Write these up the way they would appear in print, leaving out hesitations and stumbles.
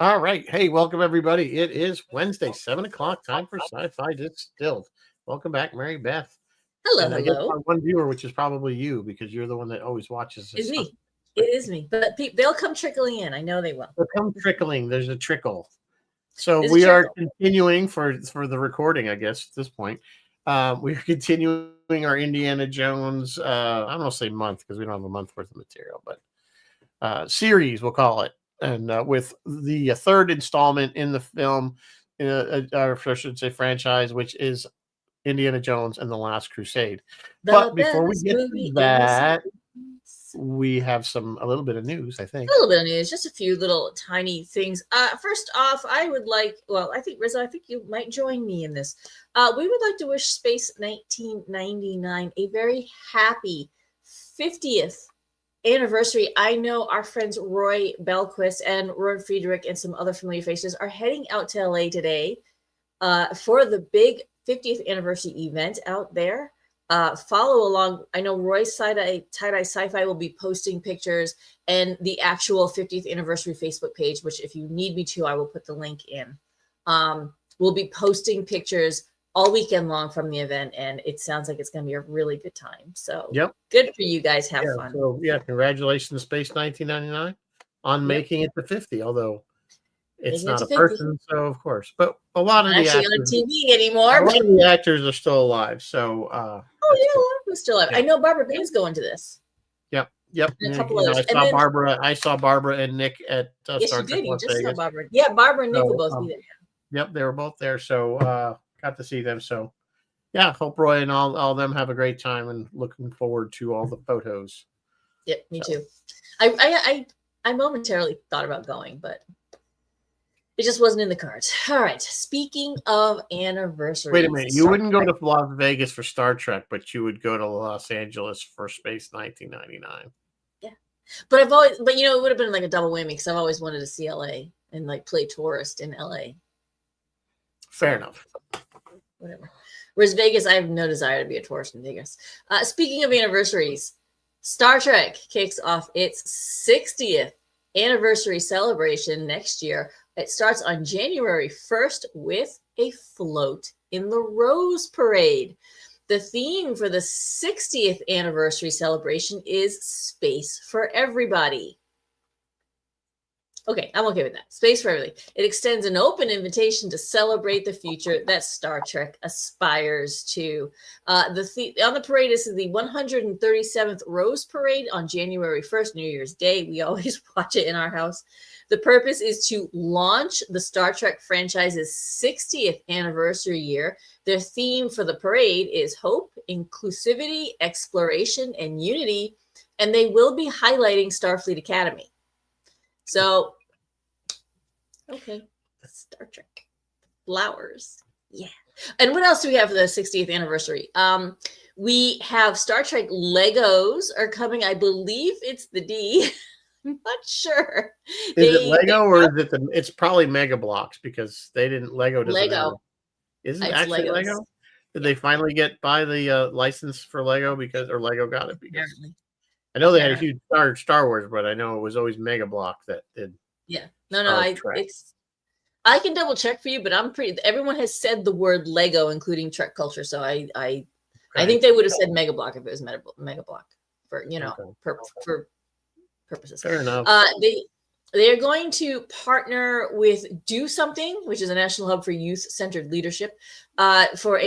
All right. Hey, welcome everybody. It is Wednesday, 7 o'clock. Time for Sci-Fi Distilled. Welcome back, Mary Beth. Hello, And I guess hello. our one viewer, which is probably you, because you're the one that always watches It's this. me. It is me. But they'll come trickling in. I know they will. But come trickling. There's a trickle. So There's a we are trickle. continuing for the recording, I guess, at this point. We are continuing our Indiana Jones, I don't want to say month because we don't have a month worth of material, but series, we'll call it. And with the third installment in the film, or I should say franchise, which is Indiana Jones and the Last Crusade. The But before we best get to movie in the that, series. we have a little bit of news, I A think. little bit of news, just a few little tiny things. First off, I would like, well, I think, Rizzo, I think you might join me in this. We would like to wish Space 1999 a very happy 50th anniversary. I know our friends Roy Belquist and Roy Friedrich and some other familiar faces are heading out to LA today for the big 50th anniversary event out there. Follow along. I know Roy's Tie-Dye Sci-Fi will be posting pictures and the actual 50th anniversary Facebook page, which if you need me to, I will put the link in. We'll be posting pictures all weekend long from the event, and it sounds like it's going to be a really good time. So Yep. good for you guys. Have fun. So congratulations, Space 1999, on making it to 50. Although it's not a person, so of course. But a lot of the actually actors, on TV anymore. A lot of the actors are still alive. So oh yeah, who's still alive? Yeah. I know Barbara Bain's going to this. Yep. And a couple others. I saw Barbara and Nick at yes, Star you Trek did. You Las just Vegas. saw Barbara. Yeah, Barbara and Nick will both be there. Yep, they were both there. So got to see them. So yeah, hope Roy and all of them have a great time, and looking forward to all the photos. Yep, me too. I momentarily thought about going, but it just wasn't in the cards. All right. Speaking of anniversaries. Wait a minute. You wouldn't go to Las Vegas for Star Trek, but you would go to Los Angeles for Space 1999. Yeah. But it would have been like a double whammy because I've always wanted to see LA and like play tourist in LA. Fair enough. Whatever. Whereas Vegas, I have no desire to be a tourist in Vegas. Speaking of anniversaries, Star Trek kicks off its 60th anniversary celebration next year. It starts on January 1st with a float in the Rose Parade. The theme for the 60th anniversary celebration is Space for Everybody. Okay, I'm okay with that. Space for Everybody. It extends an open invitation to celebrate the future that Star Trek aspires to. On the parade is the 137th Rose Parade on January 1st, New Year's Day. We always watch it in our house. The purpose is to launch the Star Trek franchise's 60th anniversary year. Their theme for the parade is hope, inclusivity, exploration, and unity, and they will be highlighting Starfleet Academy. So, okay, Star Trek, flowers, yeah. And what else do we have for the 60th anniversary? We have Star Trek Legos are coming. I believe it's the D. I'm not sure. Is it Lego or is it it's probably Mega Bloks because they didn't Lego. Is it actually Legos. Lego? Did they finally by the license for Lego or Lego got it? Because apparently. I know they had a huge Star Wars, but I know it was always Mega Bloks that did. Yeah, no, I can double check for you, but everyone has said the word Lego, including Trek culture. So I think they would have said Mega Block if it was Mega Block for for purposes. Fair enough. They are going to partner with Do Something, which is a national hub for youth-centered leadership, for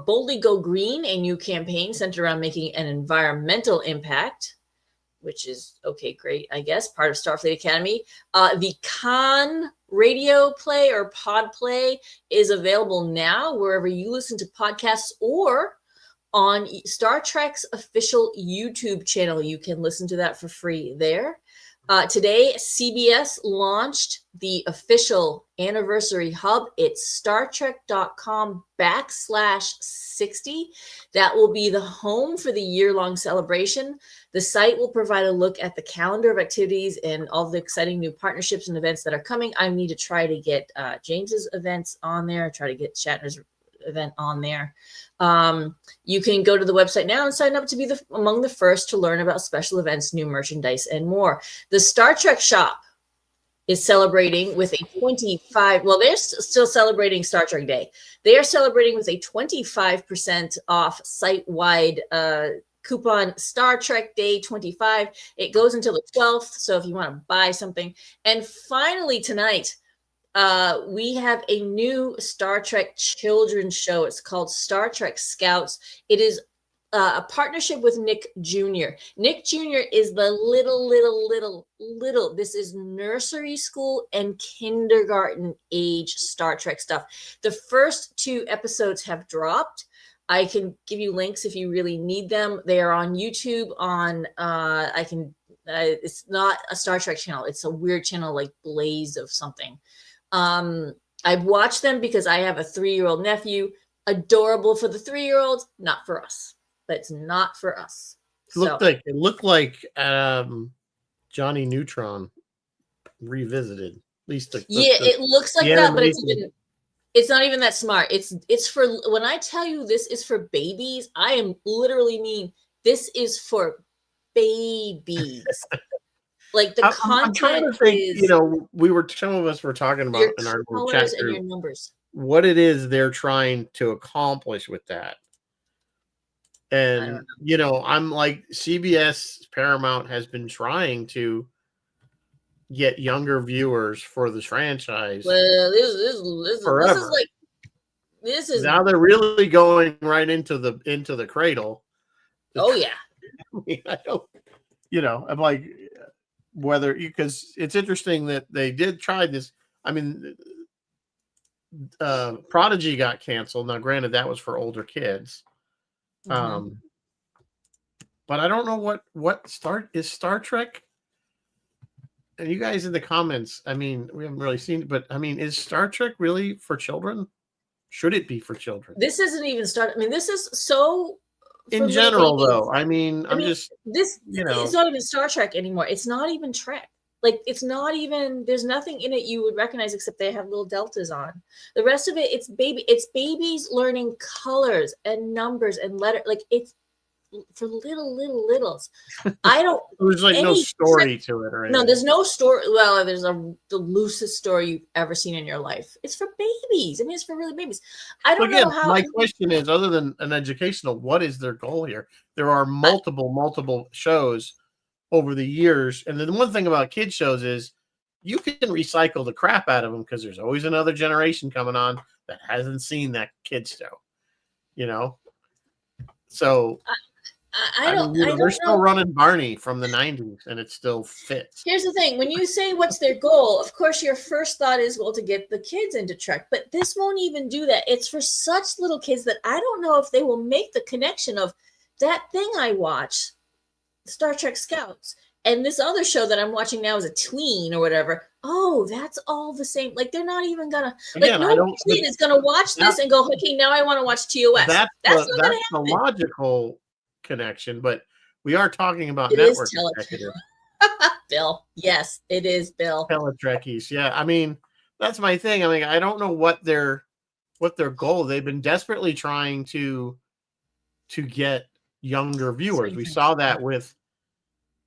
Boldly Go Green, a new campaign centered around making an environmental impact, which is okay, great, I guess, part of Starfleet Academy. The Khan radio play or pod play is available now wherever you listen to podcasts or on Star Trek's official YouTube channel. You can listen to that for free there. Today, CBS launched the official anniversary hub. It's StarTrek.com/60. That will be the home for the year-long celebration. The site will provide a look at the calendar of activities and all the exciting new partnerships and events that are coming. I need to try to get James's events on there, try to get Shatner's event on there. You can go to the website now and sign up to be among the first to learn about special events, new merchandise, and more. The Star Trek shop is celebrating with a 25. Well, they're still celebrating Star Trek Day. They are celebrating with a 25% off site-wide coupon, Star Trek Day 25. It goes until the 12th. So if you want to buy something. And finally tonight, we have a new Star Trek children's show. It's called Star Trek Scouts. It is a partnership with Nick Jr. Nick Jr. is the little. This is nursery school and kindergarten age Star Trek stuff. The first 2 episodes have dropped. I can give you links if you really need them. They are on YouTube. It's not a Star Trek channel. It's a weird channel like Blaze of something. I've watched them because I have a 3-year-old nephew. Adorable for the 3-year-olds, not for us. But it's not for us. It looked like Johnny Neutron revisited. At least it looks like that, but it's not even that smart. It's for, when I tell you this is for babies, I am literally mean this is for babies. Like the content I'm trying to think, is, some of us were talking about in our little chat and your group numbers. what it is they're trying to accomplish with that. And I'm like, CBS Paramount has been trying to get younger viewers for this franchise. Well, this is now they're really going right into the cradle. Oh yeah. I mean, I don't, I'm like, whether because it's interesting that they did try this. I mean, Prodigy got canceled. Now, granted, that was for older kids. But I don't know what Star Trek. And you guys in the comments, I mean, we haven't really seen it, but I mean, is Star Trek really for children? Should it be for children? This isn't even this is so in general, though. I mean, it's not even Star Trek anymore. It's not even Trek. Like, it's not even, there's nothing in it you would recognize except they have little deltas on. The rest of it, it's babies learning colors and numbers and letter. Like, it's for littles. I don't. There's like no story to it, or anything. No, there's no story. Well, there's the loosest story you've ever seen in your life. It's for babies. I mean, it's for really babies. I don't know how. My question is, other than an educational, what is their goal here? There are multiple shows over the years, and then the one thing about kids shows is you can recycle the crap out of them because there's always another generation coming on that hasn't seen that kids show. So they're still running Barney from the 90s, and it still fits. Here's the thing: when you say what's their goal, of course your first thought is, well, to get the kids into Trek, but this won't even do that. It's for such little kids that I don't know if they will make the connection of that thing I watch, Star Trek Scouts, and this other show that I'm watching now is a tween or whatever. Oh, that's all the same. Like, they're not even gonna no tween is gonna watch this and go, okay, now I want to watch TOS. That's not gonna happen. The logical connection, but we are talking about network executive. Bill. Yes, it is Bill. Teletrekkies. Yeah. I mean, that's my thing. I mean, I don't know what their goal. They've been desperately trying to get younger viewers. We saw that with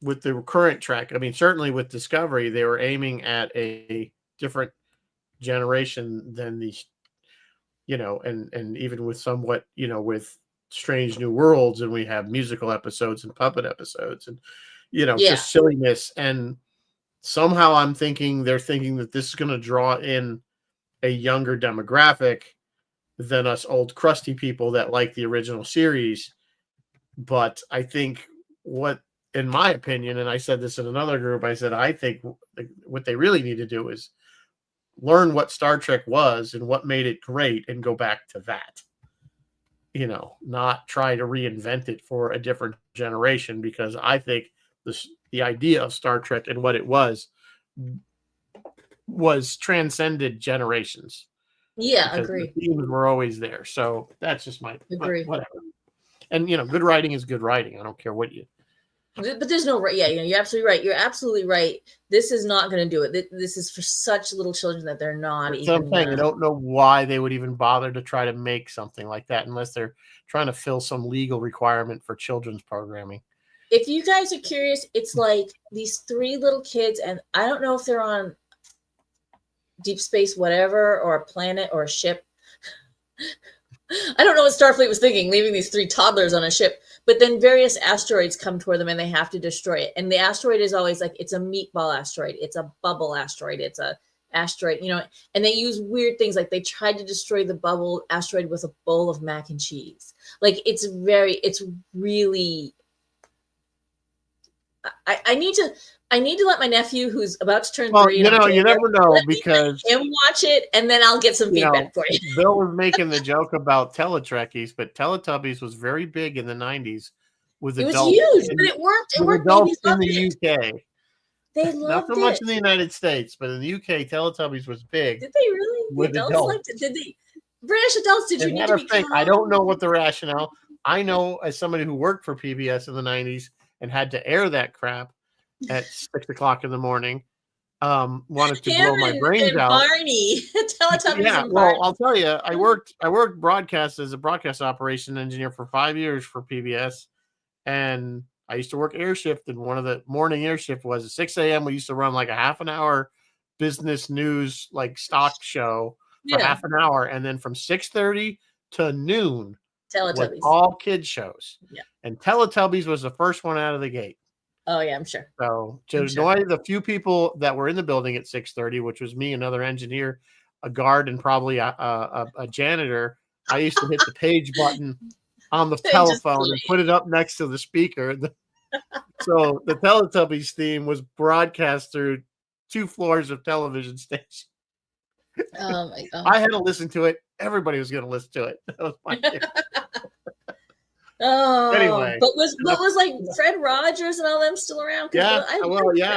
the current Trek. I mean, certainly with Discovery, they were aiming at a different generation than the, and even with somewhat, with Strange New Worlds, and we have musical episodes and puppet episodes and just silliness, and somehow they're thinking that this is going to draw in a younger demographic than us old crusty people that like the original series. But I think in my opinion, and I said this in another group, I said I think what they really need to do is learn what Star Trek was and what made it great and go back to that. Not try to reinvent it for a different generation, because I think the idea of Star Trek and what it was transcended generations. Yeah, agree. The themes were always there. So that's just my agree. Whatever. And good writing is good writing. I don't care what you. But there's no right. Yeah, you're absolutely right. You're absolutely right. This is not going to do it. This is for such little children that they're not even. I'm saying I don't know why they would even bother to try to make something like that unless they're trying to fill some legal requirement for children's programming. If you guys are curious, it's like these 3 little kids, and I don't know if they're on deep space whatever, or a planet or a ship. I don't know what Starfleet was thinking, leaving these 3 toddlers on a ship. But then various asteroids come toward them and they have to destroy it. And the asteroid is always like, it's a meatball asteroid, it's a bubble asteroid, it's a asteroid, and they use weird things, like they tried to destroy the bubble asteroid with a bowl of mac and cheese. Like it's really, I need to let my nephew, who's about to turn 3 in October, you never know, because him watch it, and then I'll get some feedback for you. Bill was making the joke about Teletrekkies, but Teletubbies was very big in the 90s with it adults. Was huge, but it worked. It worked. Adults in the UK. They loved Not so much in the United States, but in the UK, Teletubbies was big. Did they really? With the adults liked it. Did they? British adults, did you need to be calm? I don't know what the rationale. I know, as somebody who worked for PBS in the 90s and had to air that crap at 6 o'clock in the morning, wanted to blow my brains out. Barney, Teletubbies. Yeah, and well, Barney. I'll tell you, I worked broadcast as a broadcast operation engineer for 5 years for PBS, and I used to work air shift, and one of the morning air shift was at 6 a.m. We used to run like a half an hour business news, like stock show for half an hour, and then from 6:30 to noon, Teletubbies, all kids shows. Yeah, and Teletubbies was the first one out of the gate. Oh yeah, I'm sure. So to annoy the few people that were in the building at 6:30, which was me, another engineer, a guard, and probably a janitor, I used to hit the page button on the telephone and put it up next to the speaker. So the Teletubbies theme was broadcast through 2 floors of television station. Oh my God. I had to listen to it. Everybody was going to listen to it. That was my Oh, anyway, but was like Fred Rogers and all them still around? Yeah, I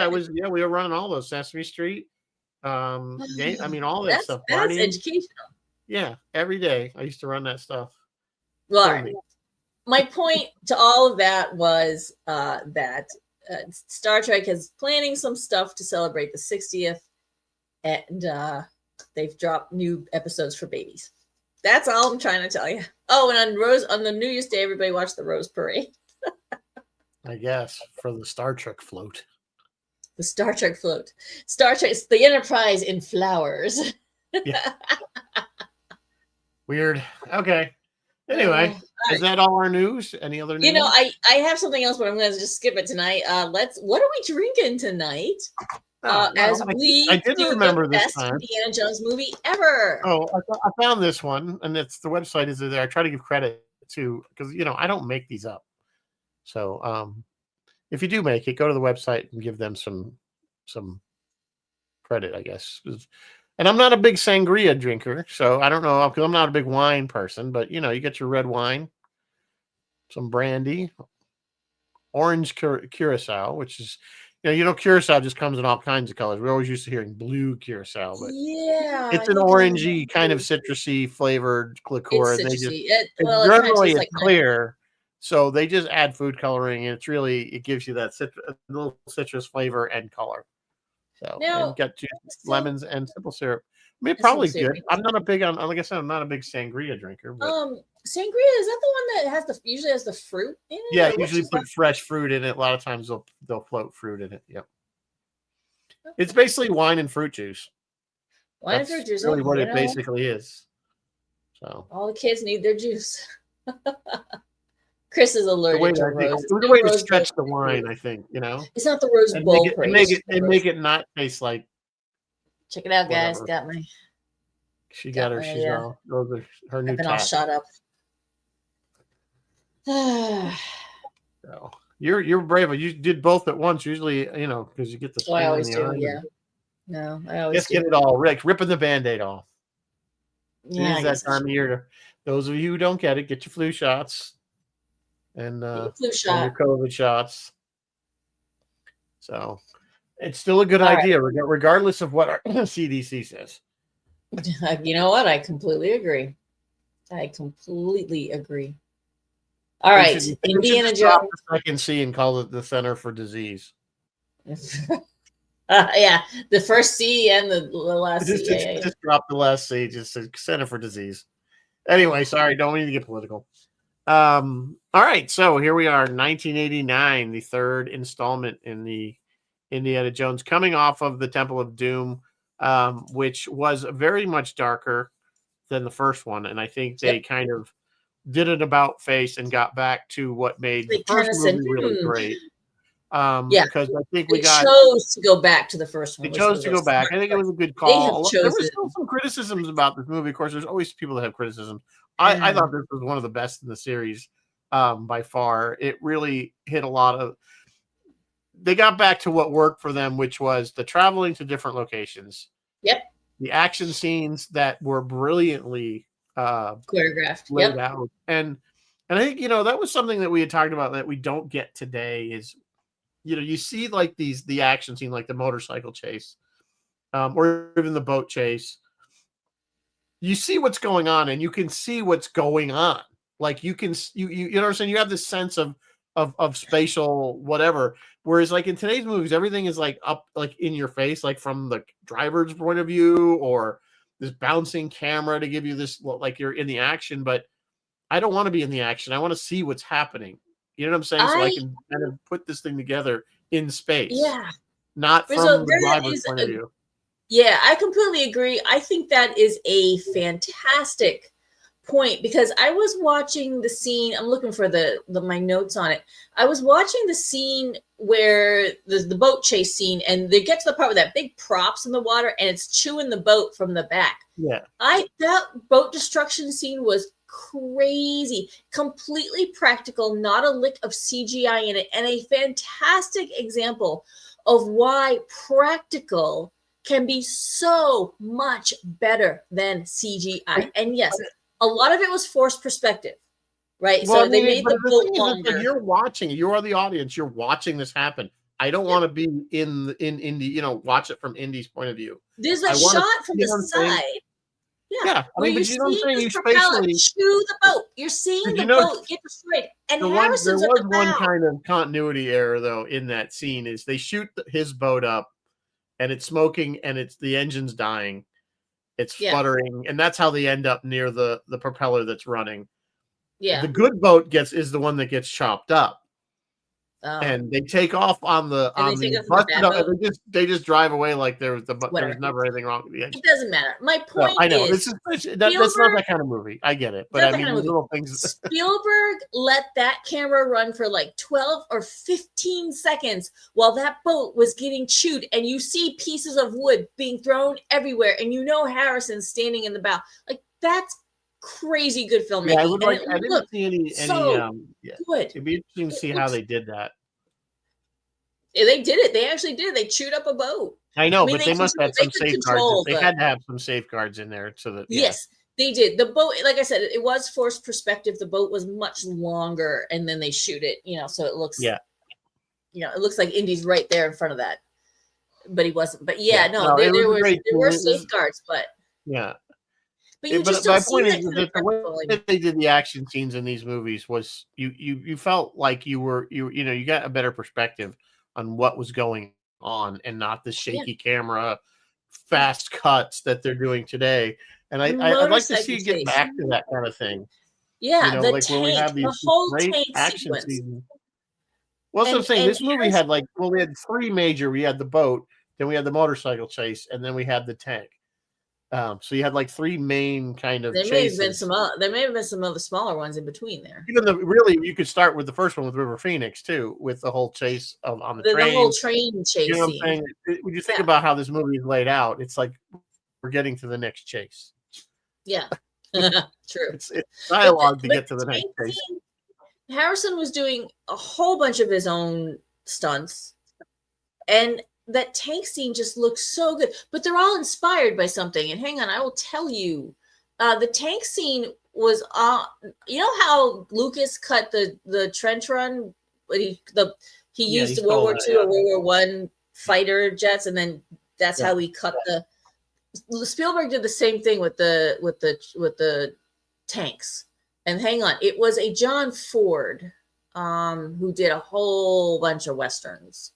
was. Yeah, we were running all those Sesame Street. I mean, all that stuff. That's educational. Yeah, every day I used to run that stuff. Well, all right. My point to all of that was that Star Trek is planning some stuff to celebrate the 60th, and they've dropped new episodes for babies. That's all I'm trying to tell you. Oh, and on the New Year's Day, everybody watched the Rose Parade. I guess for the Star Trek float. The Star Trek float. Star Trek, the Enterprise in flowers. Yeah. Weird. Okay. Anyway, is that all our news? Any other news? I have something else, but I'm going to just skip it tonight. What are we drinking tonight? I didn't remember this time. Indiana Jones movie ever. Oh, I found this one, and the website is there. I try to give credit to, because I don't make these up. So if you do make it, go to the website and give them some credit, I guess. And I'm not a big sangria drinker, so I don't know, because I'm not a big wine person. But you get your red wine, some brandy, orange curacao, which is. Curacao just comes in all kinds of colors. We're always used to hearing blue curacao, but it's an orangey kind of citrusy flavored liqueur. It's generally it's clear, so they just add food coloring, and it gives you that little citrus flavor and color. So and got lemons and simple syrup. I mean, probably good. I'm not a big like I said, I'm not a big sangria drinker. But... sangria, is that the one that usually has the fruit in it? Yeah, usually put fresh fruit in it. A lot of times they'll float fruit in it. Yep. Okay. It's basically wine and fruit juice. Wine and fruit juice. Really, what it basically is. So all the kids need their juice. Chris is allergic to rose. It's a way to stretch the wine, I think. It's not the Rose Bowl. Make it not taste like. Check it out, guys. Got my. She got her. She's all. Those are her new. Been all shot up. So you're brave. You did both at once. Usually, because you get the. I always do. Yeah. No, I always. Just get it all ripping the Band-Aid off. Yeah, it's that time of year. Those of you who don't get it, get your flu shots, and your COVID shots. So. It's still a good idea, regardless of what our CDC says. You know what? I completely agree. All right, Indiana Jones. Second C and call it the Center for Disease. Yeah, the first C and the last C. Just drop the last C. Just a Center for Disease. Anyway, sorry, don't mean to get political. All right, so here we are, 1989, the third installment in the Indiana Jones, coming off of the Temple of Doom. which was very much darker than the first one, and I think they kind of did an about face and got back to what made the first movie really great. Because I think they chose to go back to the first one. They chose to go back. I think it was a good call. There were still some criticisms about this movie. Of course, there's always people that have criticisms. I thought this was one of the best in the series by far. It really hit a lot of. They got back to what worked for them, which was the traveling to different locations. Yep. The action scenes that were brilliantly choreographed, laid out, and I think that was something that we had talked about that we don't get today. Is you see like the action scene, like the motorcycle chase, or even the boat chase. You see what's going on, and you can see what's going on. Like you know what I'm saying? You have this sense of spatial whatever. Whereas like in today's movies, everything is like up like in your face, like from the driver's point of view, or this bouncing camera to give you this like you're in the action. But I don't want to be in the action. I want to see what's happening. You know what I'm saying? So I can kind of put this thing together in space. Yeah. Not from the driver's point of view. Yeah, I completely agree. I think that is a fantastic point, because I was watching the scene. I'm looking for my notes on it. I was watching the scene where the boat chase scene, and they get to the part with that big props in the water, and it's chewing the boat from the back. Yeah. That boat destruction scene was crazy, completely practical, not a lick of CGI in it, and a fantastic example of why practical can be so much better than CGI. And yes, a lot of it was forced perspective, right? Well, so they made the boat longer. You're watching, you are the audience, you're watching this happen. I don't want to be in Indy, watch it from Indy's point of view. There's a shot from the side. Yeah. I mean, but you know what I'm saying? You spatially chew the boat. You're seeing the boat get destroyed. And there was one kind of continuity error though in that scene. Is they shoot his boat up, and it's smoking, and the engine's dying, it's sputtering, and that's how they end up near the propeller that's running. Yeah, the good boat is the one that gets chopped up. And they take off on the they just drive away like there was never anything wrong with the engine. It doesn't matter. My point I know is that's not that kind of movie. I get it, but I mean little things. Spielberg let that camera run for like 12 or 15 seconds while that boat was getting chewed, and you see pieces of wood being thrown everywhere, and Harrison's standing in the bow. Like, that's crazy good filmmaking. Yeah, I didn't see any good. It'd be interesting to see how they did that. They did it. They actually did. They chewed up a boat. I know, but they must have some safeguards. They had to have some safeguards in there so that. Yes, they did. The boat, like I said, it was forced perspective. The boat was much longer, and then they shoot it. So it looks. Yeah. It looks like Indy's right there in front of that, but he wasn't. But there were safeguards, but. Yeah. But my point is that the way that they did the action scenes in these movies was you felt like you got a better perspective on what was going on, and not the shaky camera, fast cuts that they're doing today. And I'd like to see you get back to that kind of thing. Yeah, the like tank, when we have these great action sequence. Well, that's what I'm saying. This movie had we had three major. We had the boat, then we had the motorcycle chase, and then we had the tank. So you had like three main kind of. There may have been some other smaller ones in between there. Even you could start with the first one with River Phoenix too, with the whole chase on the train. The whole train chase. You know what I'm saying? When you think about how this movie is laid out, it's like we're getting to the next chase. Yeah, true. It's dialogue to get to the next chase. Harrison was doing a whole bunch of his own stunts, and that tank scene just looks so good, but they're all inspired by something. And hang on, I will tell you, the tank scene was you know how Lucas cut the trench run, but he used World War II or World War I fighter jets, and then that's how he cut the. Spielberg did the same thing with the tanks. And hang on, it was a John Ford who did a whole bunch of westerns.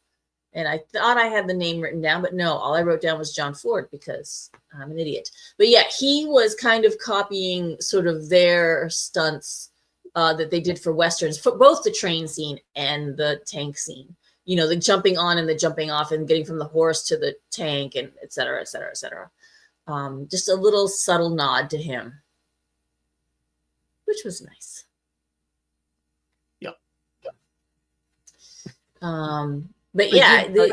And I thought I had the name written down, but no, all I wrote down was John Ford because I'm an idiot. But yeah, he was kind of copying sort of their stunts that they did for westerns, for both the train scene and the tank scene. the jumping on and the jumping off and getting from the horse to the tank and et cetera, et cetera, et cetera. Just a little subtle nod to him, which was nice. Yep. But yeah, go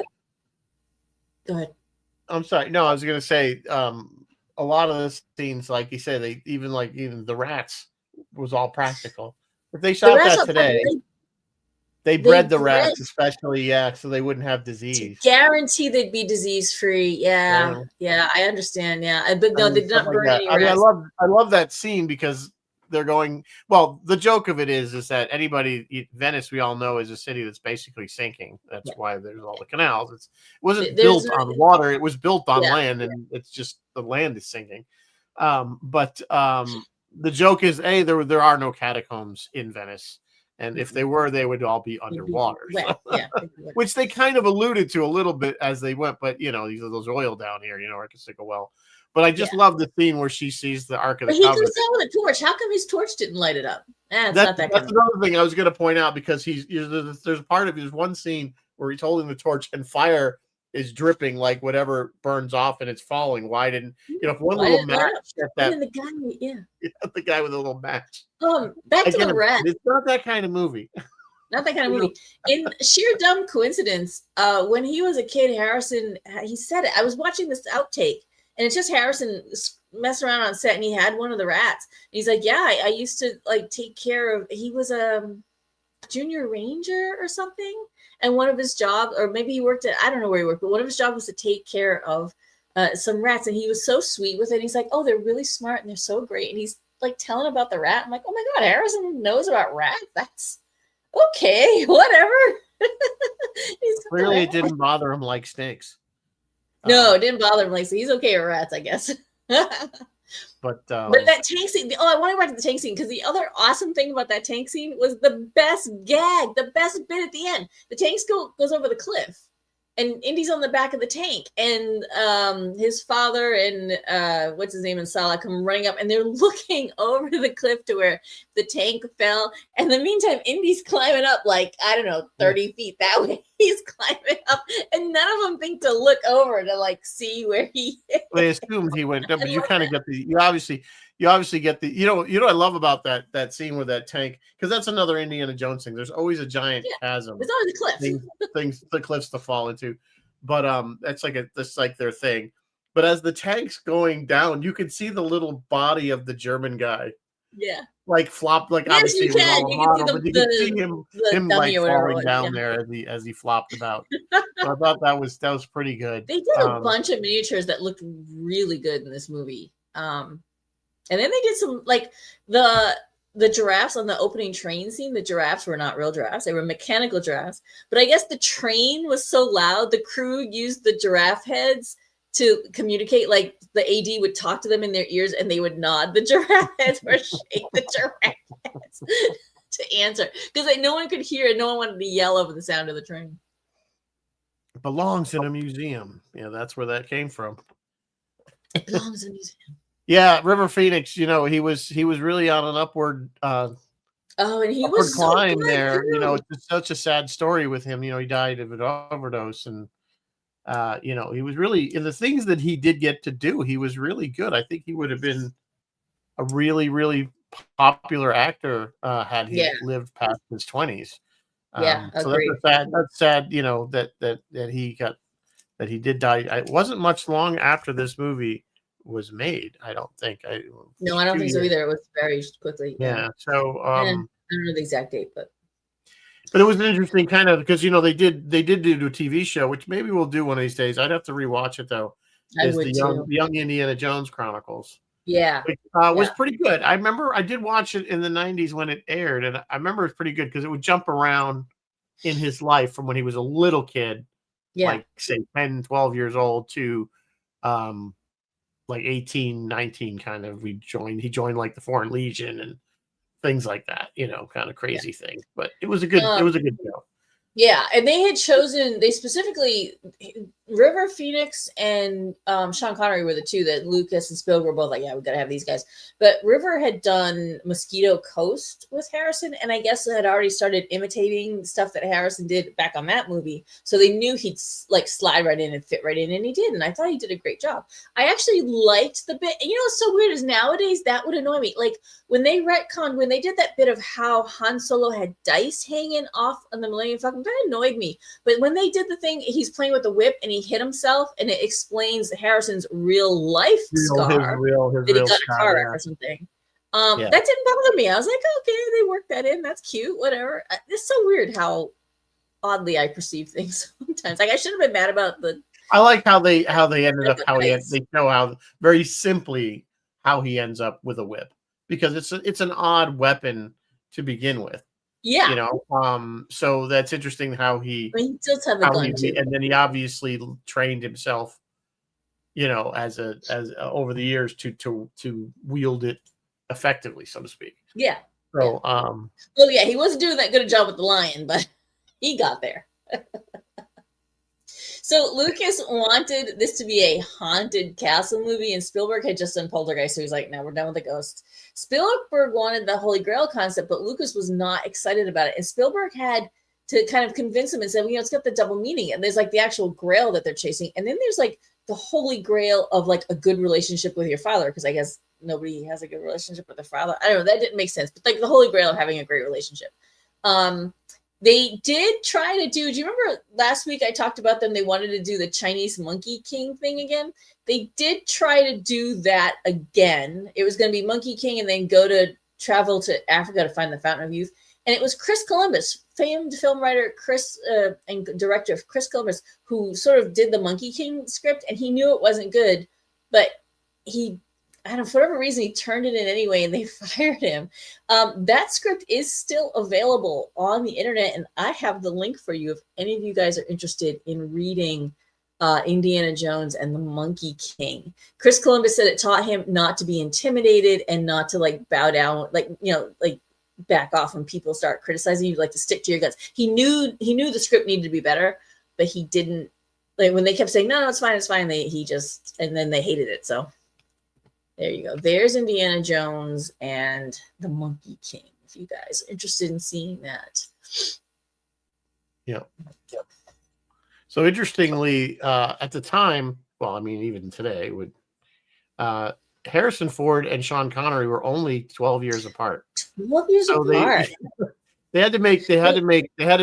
ahead. I'm sorry. No, I was going to say, a lot of the scenes, like you said, even the rats was all practical. If they shot that today, they bred the rats, especially, so they wouldn't have disease. To guarantee they'd be disease free. Yeah, I understand. Yeah, but no, they did not burn any rats. I love that scene because they're going. Well, the joke of it is that Venice, we all know, is a city that's basically sinking. That's why there's all the canals. It wasn't built on water; it was built on land, and it's just the land is sinking. But the joke is, there are no catacombs in Venice. And if they were, they would all be underwater. Which they kind of alluded to a little bit as they went. But, there's oil down here, I can stick a well. But I just love the scene where she sees the Ark of the Covenant. He comes down with a torch. How come his torch didn't light it up? That's another thing I was going to point out, because there's one scene where he's holding the torch and fire is dripping like whatever burns off and it's falling. Why didn't if one little match the guy with a little match? Back to the rat. It's not that kind of movie. Not that kind of movie. In sheer dumb coincidence, when he was a kid, Harrison, he said it. I was watching this outtake, and it's just Harrison messing around on set, and he had one of the rats. And he's like, "Yeah, I used to take care of." He was a junior ranger or something. And one of his jobs, or maybe he worked at, I don't know where he worked, but one of his jobs was to take care of some rats. And he was so sweet with it. He's like, oh, they're really smart and they're so great. And he's telling about the rat. I'm like, oh my God, Harrison knows about rats. That's okay, whatever. Clearly it didn't bother him like snakes. No, it didn't bother him like snakes. He's okay with rats, I guess. But that tank scene, I want to go back to the tank scene, because the other awesome thing about that tank scene was the best gag, the best bit at the end. The tank goes over the cliff, and Indy's on the back of the tank, and his father and what's his name and Salah come running up, and they're looking over the cliff to where the tank fell. And in the meantime, Indy's climbing up 30 feet that way. He's climbing up, and none of them think to look over to see where he is. They assumed he went down, but you kind of get you obviously get the what I love about that scene with that tank, because that's another Indiana Jones thing. There's always a giant chasm. There's always a cliff. The cliffs to fall into, but that's like their thing. But as the tank's going down, you can see the little body of the German guy. Yeah. Flop, obviously you can see him falling down there as he flopped about. So I thought that was pretty good. They did a bunch of miniatures that looked really good in this movie. And then they did some the giraffes on the opening train scene. The giraffes were not real giraffes; they were mechanical giraffes. But I guess the train was so loud, the crew used the giraffe heads to communicate. The AD would talk to them in their ears, and they would nod the giraffe heads or shake the giraffe heads to answer, because no one could hear and no one wanted to yell over the sound of the train. It belongs in a museum. Yeah, that's where that came from. It belongs in a museum. Yeah, River Phoenix. He was really on an upward. And he was climb so there. It's such a sad story with him. He died of an overdose, and he was really, in the things that he did get to do, he was really good. I think he would have been a really, really popular actor had he lived past his 20s. So that's sad. That he did die. It wasn't much long after this movie was made, I don't think. I don't think so either. It was very quickly. Yeah. So I don't know the exact date, but it was an interesting kind of, because they did do a TV show, which maybe we'll do one of these days. I'd have to rewatch it though. Is the young Indiana Jones Chronicles. Yeah. Which was pretty good. I remember I did watch it in the 90s when it aired, and I remember it was pretty good because it would jump around in his life from when he was a little kid, say 10, 12 years old, to 18, 19 kind of. He joined the Foreign Legion and things like that, kind of crazy things. But it was a good show. Yeah, and they specifically, River Phoenix and Sean Connery were the two that Lucas and Spielberg were both like, yeah, we gotta have these guys. But River had done Mosquito Coast with Harrison, and I guess had already started imitating stuff that Harrison did back on that movie. So they knew he'd like slide right in and fit right in, and he did. And I thought he did a great job. I actually liked the bit. And you know what's so weird is nowadays that would annoy me. Like when they retconned, when they did that bit of how Han Solo had dice hanging off on the Millennium Falcon, that annoyed me. But when they did the thing, he's playing with the whip and he hit himself, and it explains Harrison's real life scar his that real he got in a scar, car wreck yeah. or something. Yeah. That didn't bother me. I was like, okay, they worked that in. That's cute. Whatever. It's so weird how oddly I perceive things sometimes. Like I should have been mad about the. I like how they ended up they show how very simply how he ends up with a whip, because it's an odd weapon to begin with. Yeah. You know, so that's interesting how he. I mean, he does have a gun too, and then he obviously trained himself, you know, as over the years to wield it effectively, so to speak. Yeah. So, well, yeah, he wasn't doing that good a job with the lion, but he got there. So Lucas wanted this to be a haunted castle movie, and Spielberg had just done Poltergeist, so he was like, no, we're done with the ghosts. Spielberg wanted the Holy Grail concept, but Lucas was not excited about it. And Spielberg had to kind of convince him and say, well, you know, it's got the double meaning. And there's like the actual grail that they're chasing. And then there's like the Holy Grail of like a good relationship with your father, because I guess nobody has a good relationship with their father. I don't know, that didn't make sense. But like the Holy Grail of having a great relationship. They did try to do you remember last week I talked about them? They wanted to do the Chinese Monkey King thing again. They did try to do that again. It was going to be Monkey King and then travel to Africa to find the Fountain of Youth. And it was Chris Columbus, famed film writer and director Chris Columbus, who sort of did the Monkey King script, and he knew it wasn't good, but for whatever reason, he turned it in anyway, and they fired him. That script is still available on the internet, and I have the link for you if any of you guys are interested in reading Indiana Jones and the Monkey King. Chris Columbus said it taught him not to be intimidated and not to like bow down, like, you know, like back off when people start criticizing you, like to stick to your guns. He knew the script needed to be better, but he didn't. Like when they kept saying, no, it's fine. And then they hated it. So there you go. There's Indiana Jones and the Monkey King. If you guys are interested in seeing that. Yeah. So interestingly, at the time, well, I mean, even today, Harrison Ford and Sean Connery were only 12 years apart. 12 years apart. They had to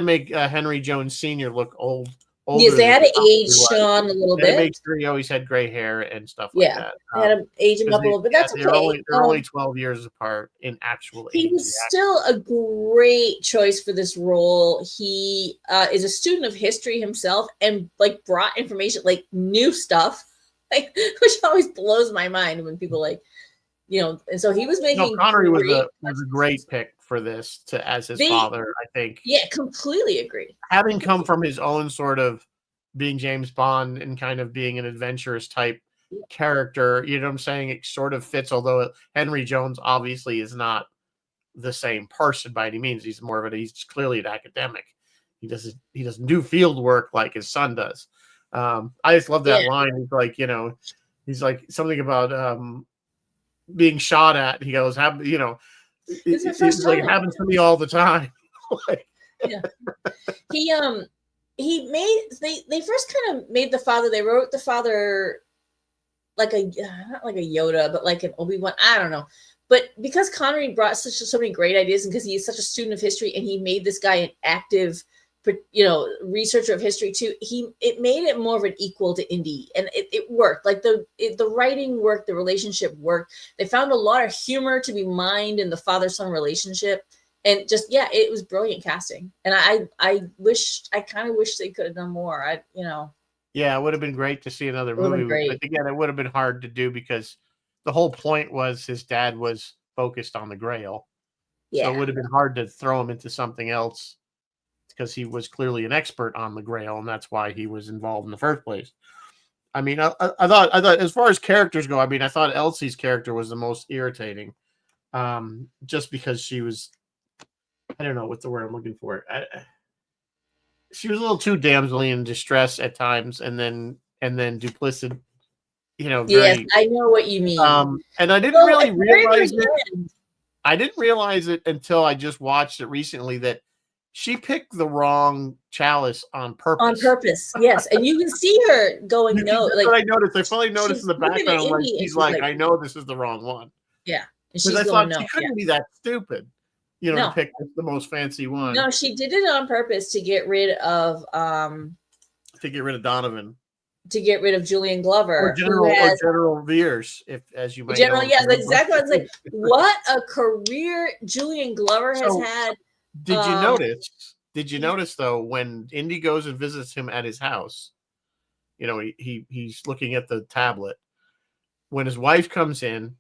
make Henry Jones Sr. look old. Yes, they had to age Sean a little bit. They make sure he always had gray hair and stuff like that. They had to age him up a little bit. That's okay. They're only 12 years apart in actual age. He was still a great choice for this role. He is a student of history himself, and like brought information, like new stuff, like which always blows my mind when people like, you know. And so he was making. Connery was a great pick for this as his father, I think. Yeah, completely agree. Having come from his own sort of being James Bond and kind of being an adventurous type character, you know what I'm saying? It sort of fits, although Henry Jones obviously is not the same person by any means. He's he's clearly an academic. He doesn't do field work like his son does. I just love that line. He's like, you know, he's like something about being shot at. He goes, you know, it's like it happens to me all the time. Like, yeah. He made they first kind of made the father. They wrote the father like not like a Yoda, but like an Obi-Wan. I don't know. But because Connery brought so many great ideas, and because he is such a student of history, and he made this guy an active, you know, researcher of history too, it made it more of an equal to Indy, and it worked. Like the writing worked, the relationship worked. They found a lot of humor to be mined in the father-son relationship, and just it was brilliant casting. And I kind of wish they could have done more. Yeah, it would have been great to see another movie, but again, it would have been hard to do because the whole point was his dad was focused on the Grail, so it would have been hard to throw him into something else, because he was clearly an expert on the Grail, and that's why he was involved in the first place. I mean, I thought as far as characters go, I mean, I thought Elsie's character was the most irritating, just because she was, I don't know what the word I'm looking for. She was a little too damselly in distress at times, and then duplicit. Yes, Very. I know what you mean. And I didn't So really at the very, very realize it. end, I didn't realize it until I just watched it recently that she picked the wrong chalice on on purpose. purpose, yes, and you can see her going no, That's like what I noticed. I finally noticed she's in the looking at background, like Indy, and she's she's like, like, I know this is the wrong one. yeah, and Because she's I going thought no, she yeah, couldn't be that stupid, to no, pick the most fancy one no, she did it on purpose to get rid of to get rid of Donovan Julian Glover, who or has General Veers, if as you might general. know him Yes, from the book. exactly. I was like, what a career Julian Glover has So, had. did you notice? Did you notice though when Indy goes and visits him at his house? He's looking at the tablet. When his wife comes in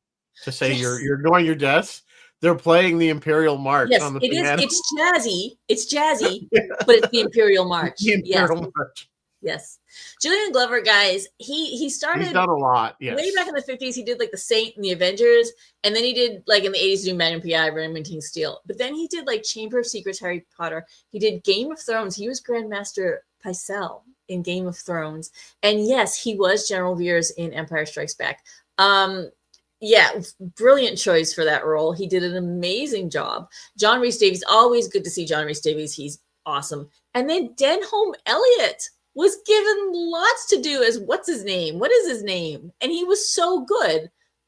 to say Yes. you're ignoring your deaths, they're playing the Imperial March Yes, on the it is. piano. It's jazzy. It's jazzy, Yeah. but it's the Imperial March. The Imperial March. Yes. Julian Glover, guys, he started. He's done a lot. Yes. Way back in the 50s, he did like the Saint and the Avengers, and then he did like in the 80s, do Magnum PI, Remington Steel. But then he did like Chamber of Secrets, Harry Potter. He did Game of Thrones. He was Grandmaster Pycelle in Game of Thrones, and yes, he was General Veers in Empire Strikes Back. Yeah, brilliant choice for that role. He did an amazing job. John Rhys Davies, always good to see John Rhys Davies. He's awesome. And then Denholm Elliott was given lots to do as what's his name? What is his name? And he was so good.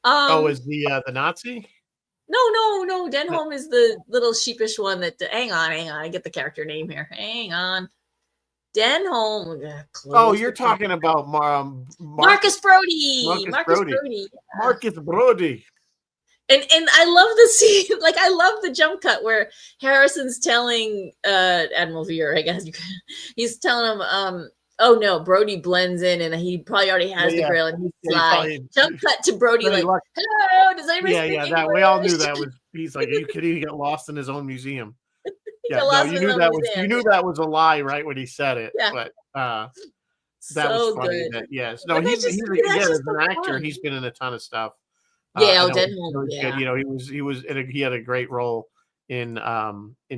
Is the Nazi? No. Denholm is the little sheepish one that. Hang on. I get the character name here. Hang on. Denholm. You're talking about Marcus Brody. Marcus Brody. Yeah. Marcus Brody. And I love the scene, like I love the jump cut where Harrison's telling Admiral Veer, I guess he's telling him, oh no, Brody blends in and he probably already has the grail and he's flying. Jump cut to Brody like, hello, does anybody speak English? That we all knew that was. He's like, are you kidding? He got lost in his own museum. You knew that was a lie, right? When he said it, but that was funny. Good. Yes, no, he's as an actor, he's been in a ton of stuff. Denholm. Good. He had a great role in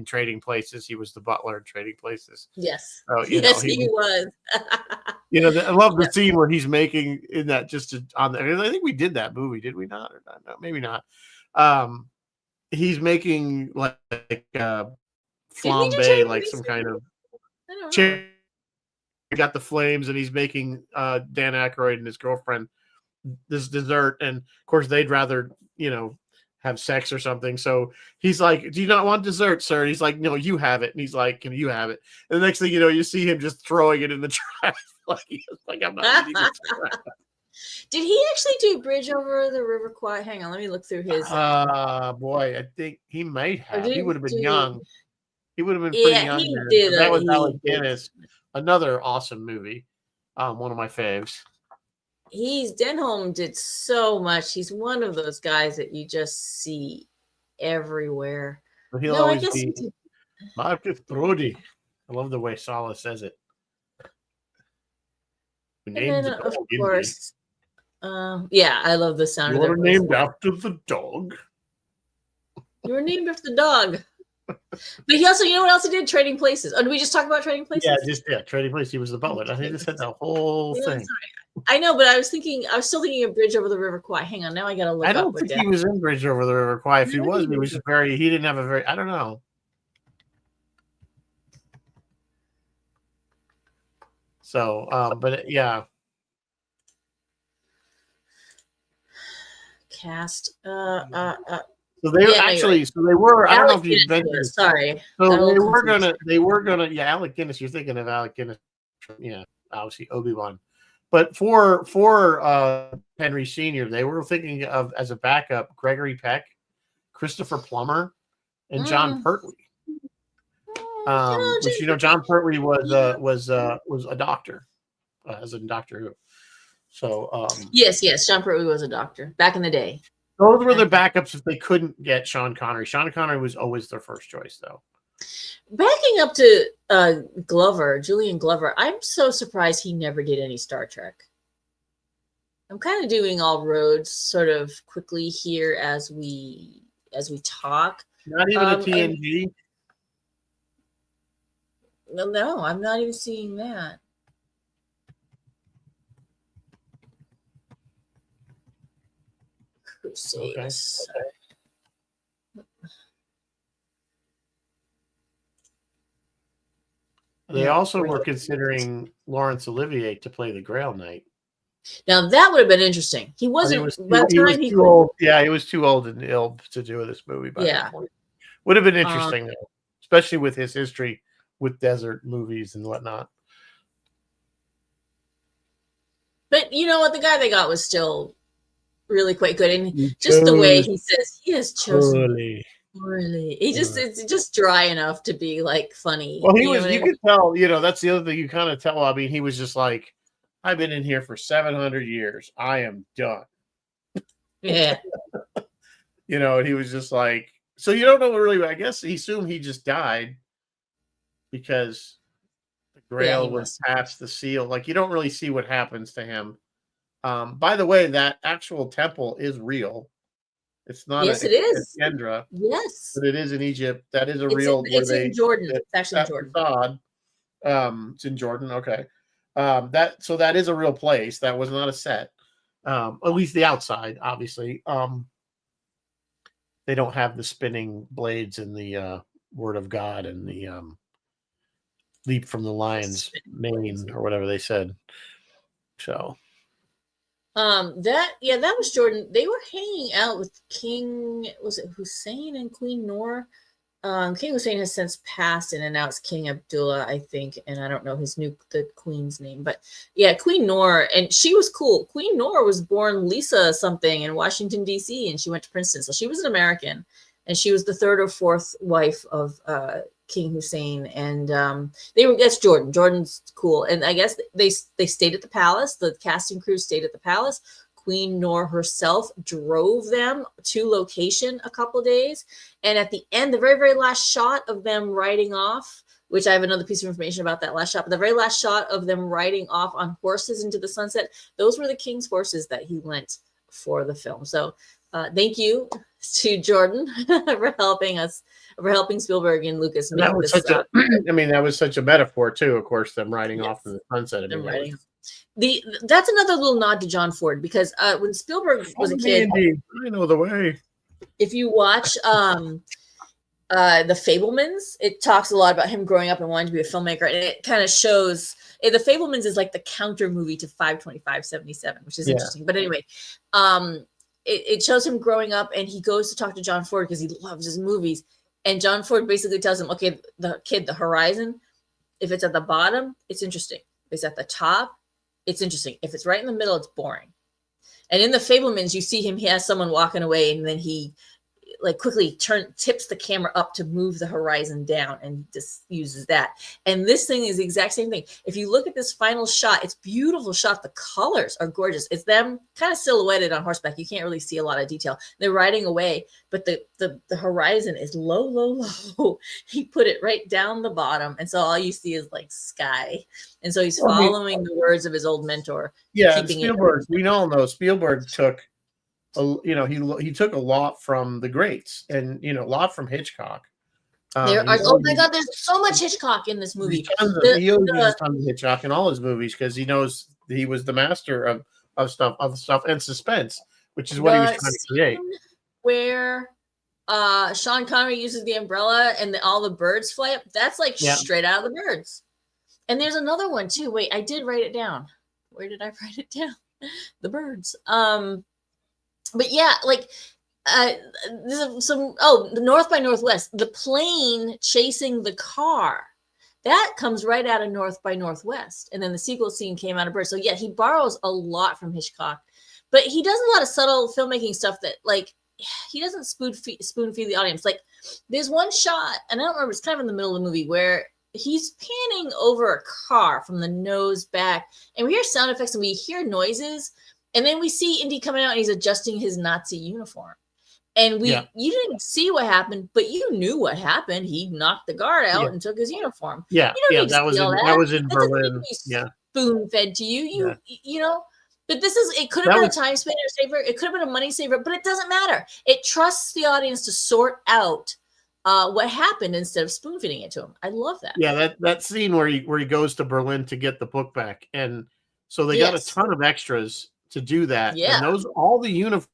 Trading Places. He was the butler in Trading Places. Yes, he was. I love the scene where he's making in that I think we did that movie, did we not? Or not? No, maybe not. He's making like flambe, like some kind of. Got the flames, and he's making Dan Aykroyd and his girlfriend this dessert, and of course they'd rather have sex or something. So he's like, "Do you not want dessert, sir?" And he's like, "No, you have it." And he's like, "Can you have it?" And the next thing you know, you see him just throwing it in the trash, like I'm not eating this crap. Did he actually do Bridge Over the River Kwai? Hang on, let me look through his. Boy, I think he might have. He would have been young. He would have been pretty young. He did. That was Alec Guinness. Another awesome movie. One of my faves. Denholm did so much. He's one of those guys that you just see everywhere. But he'll always be Marcus Brody. I love the way Sala says it. And then, of course, I love the sound. You were named after the dog. You were named after the dog. But he also, you know what else he did? Trading Places. Oh, did we just talk about Trading Places? Yeah, Trading Places. He was the butler. I think just said the whole thing. I know, but I was still thinking of Bridge Over the River Kwai. Hang on, now I gotta look. I don't think he was in Bridge Over the River Kwai. If he was he didn't have a very. I don't know. So, but yeah. Cast. So they were. I don't know if you mentioned this. Sorry. So they were gonna. Yeah, Alec Guinness. You're thinking of Alec Guinness. Yeah, obviously Obi-Wan. But for Henry Sr., they were thinking of as a backup Gregory Peck, Christopher Plummer, and John Pertwee. Which John Pertwee was a doctor, as in Doctor Who. So yes, John Pertwee was a doctor back in the day. Those were the backups if they couldn't get Sean Connery. Sean Connery was always their first choice, though. Backing up to Julian Glover, I'm so surprised he never did any Star Trek. I'm kind of doing all roads sort of quickly here as we talk. Not even a TNG. No, I'm not even seeing that. Crusades. Okay. They also were considering Laurence Olivier to play the Grail Knight. Now that would have been interesting. He wasn't. By the time he was too old. Yeah, he was too old and ill to do this movie by that point. Would have been interesting though, especially with his history with desert movies and whatnot. But you know what? The guy they got was still really quite good, and just the way he says he has chosen. Really, it's just dry enough to be like funny. Well, he was. You could tell. That's the other thing you kind of tell. I mean, he was just like, I've been in here for 700 years. I am done. Yeah. He was just like, so you don't know really. I guess he assumed he just died because the Grail was past the seal. Like, you don't really see what happens to him. By the way, that actual temple is real. It's not. Yes, it is. Kendra. Yes, but it is in Egypt. That is real. It's in Jordan. It's actually in Jordan. It's in Jordan. Okay. That is a real place. That was not a set. At least the outside, obviously. They don't have the spinning blades in the Word of God and the leap from the lion's mane or whatever they said. So. That was Jordan. They were hanging out with King, was it Hussein and Queen Noor? King Hussein has since passed, and now it's King Abdullah, I think, and I don't know the queen's name, but yeah, Queen Noor, and she was cool. Queen Noor was born Lisa something in Washington D.C., and she went to Princeton, so she was an American, and she was the third or fourth wife of King Hussein, and that's Jordan. Jordan's cool, and I guess they stayed at the palace. The casting crew stayed at the palace. Queen Noor herself drove them to location a couple of days, and at the end, the very, very last shot of them riding off, which I have another piece of information about that last shot, but the very last shot of them riding off on horses into the sunset, those were the king's horses that he lent for the film. So thank you to Jordan for helping Spielberg and Lucas make that was this. That was such a metaphor too. Of course, them riding off in the sunset. That's another little nod to John Ford, because when Spielberg was a kid, Indy, I know the way. If you watch The Fabelmans, it talks a lot about him growing up and wanting to be a filmmaker, and it kind of shows. The Fabelmans is like the counter movie to 525-77, which is interesting. But anyway, it shows him growing up, and he goes to talk to John Ford because he loves his movies. And John Ford basically tells him, okay, the horizon, if it's at the bottom, it's interesting. If it's at the top, it's interesting. If it's right in the middle, it's boring. And in The Fabelmans, you see him, he has someone walking away, and then he like quickly tips the camera up to move the horizon down, and just uses that. And this thing is the exact same thing. If you look at this final shot, it's beautiful shot. The colors are gorgeous. It's them kind of silhouetted on horseback. You can't really see a lot of detail. They're riding away, but the horizon is low, low, low. He put it right down the bottom, and so all you see is like sky. And so he's following the words of his old mentor. Yeah, Spielberg. We all know Spielberg took. He took a lot from the greats, and a lot from Hitchcock. Oh my God, there's so much Hitchcock in this movie. He uses tons of Hitchcock in all his movies because he knows he was the master of stuff and suspense, which is what he was trying to create. Where Sean Connery uses the umbrella and all the birds fly up, that's like straight out of the Birds. And there's another one too. Wait, I did write it down. Where did I write it down? The Birds. But yeah, like there's the North by Northwest, the plane chasing the car, that comes right out of North by Northwest, and then the sequel scene came out of Birds. So yeah, he borrows a lot from Hitchcock, but he does a lot of subtle filmmaking stuff that like he doesn't spoon feed the audience. Like there's one shot, and I don't remember, it's kind of in the middle of the movie, where he's panning over a car from the nose back, and we hear sound effects and we hear noises. And then we see Indy coming out, and he's adjusting his Nazi uniform. And you didn't see what happened, but you knew what happened. He knocked the guard out and took his uniform. Yeah, that was in Berlin. Spoon fed to you. You know. But it could have been a time saver. It could have been a money saver, but it doesn't matter. It trusts the audience to sort out what happened instead of spoon feeding it to him. I love that. Yeah, that scene where he goes to Berlin to get the book back, and so they got a Yes. ton of extras to do that, Yeah. and all the uniforms,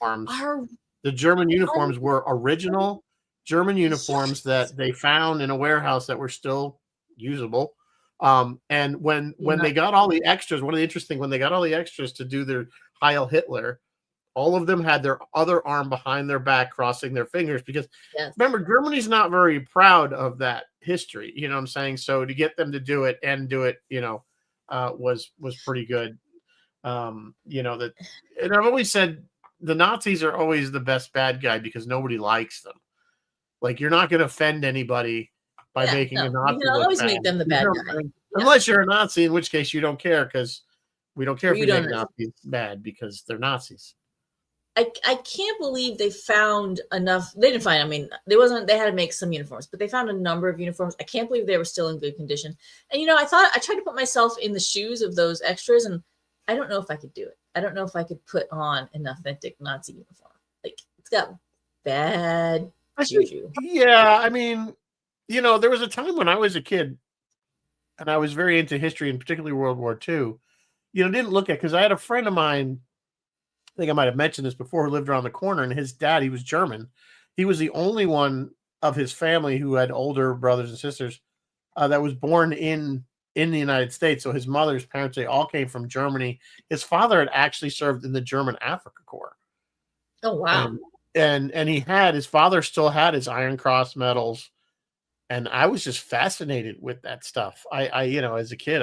Are the German uniforms were original German uniforms yes. that they found in a warehouse that were still usable. And when they got all the extras, one of the interesting when they got all the extras to do their Heil Hitler, all of them had their other arm behind their back, crossing their fingers, because Yes. remember, Germany's not very proud of that history. You know what I'm saying? So to get them to do it and do it, was pretty good. That, and I've always said the Nazis are always the best bad guy because nobody likes them. Like, you're not going to offend anybody by making a Nazi you can look always bad. make them the bad guy. Unless you're a Nazi, in which case you don't care, because we don't care if we don't make Nazis bad because they're Nazis. I can't believe they found enough. They didn't find. I mean, they had to make some uniforms, but they found a number of uniforms. I can't believe they were still in good condition. And I tried to put myself in the shoes of those extras, and I don't know if I could do it. I don't know if I could put on an authentic Nazi uniform. Like, it's got bad juju. Yeah, I mean, there was a time when I was a kid, and I was very into history, and particularly World War II. Didn't look at, because I had a friend of mine, I think I might have mentioned this before, who lived around the corner, and his dad, he was German. He was the only one of his family who had older brothers and sisters that was born in the United States. So his mother's parents, they all came from Germany. His father had actually served in the German Africa Corps. Oh, wow. And his father still had his Iron Cross medals. And I was just fascinated with that stuff. I as a kid,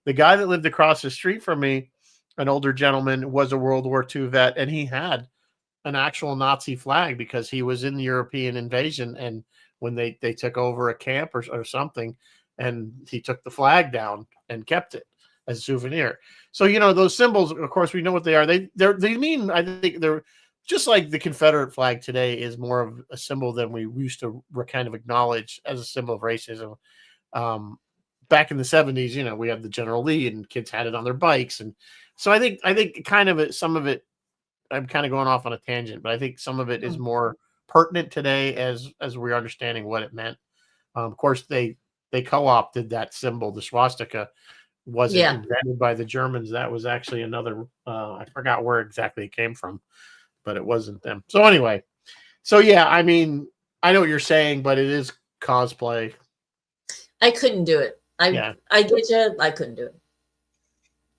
the guy that lived across the street from me, an older gentleman, was a World War II vet, and he had an actual Nazi flag because he was in the European invasion. And when they took over a camp or something, and he took the flag down and kept it as a souvenir. So, those symbols, of course, we know what they are. They mean, I think they're just like the Confederate flag today is more of a symbol than we used to kind of acknowledge as a symbol of racism. Back in the 70s, we had the General Lee, and kids had it on their bikes. And so I think some of it, I'm kind of going off on a tangent, but I think some of it is more pertinent today as we're understanding what it meant. Of course, they co-opted that symbol. The swastika wasn't invented by the Germans. That was actually another, I forgot where exactly it came from, but it wasn't them. So anyway, yeah, I mean, I know what you're saying, but it is cosplay. I couldn't do it. I get you. I couldn't do it.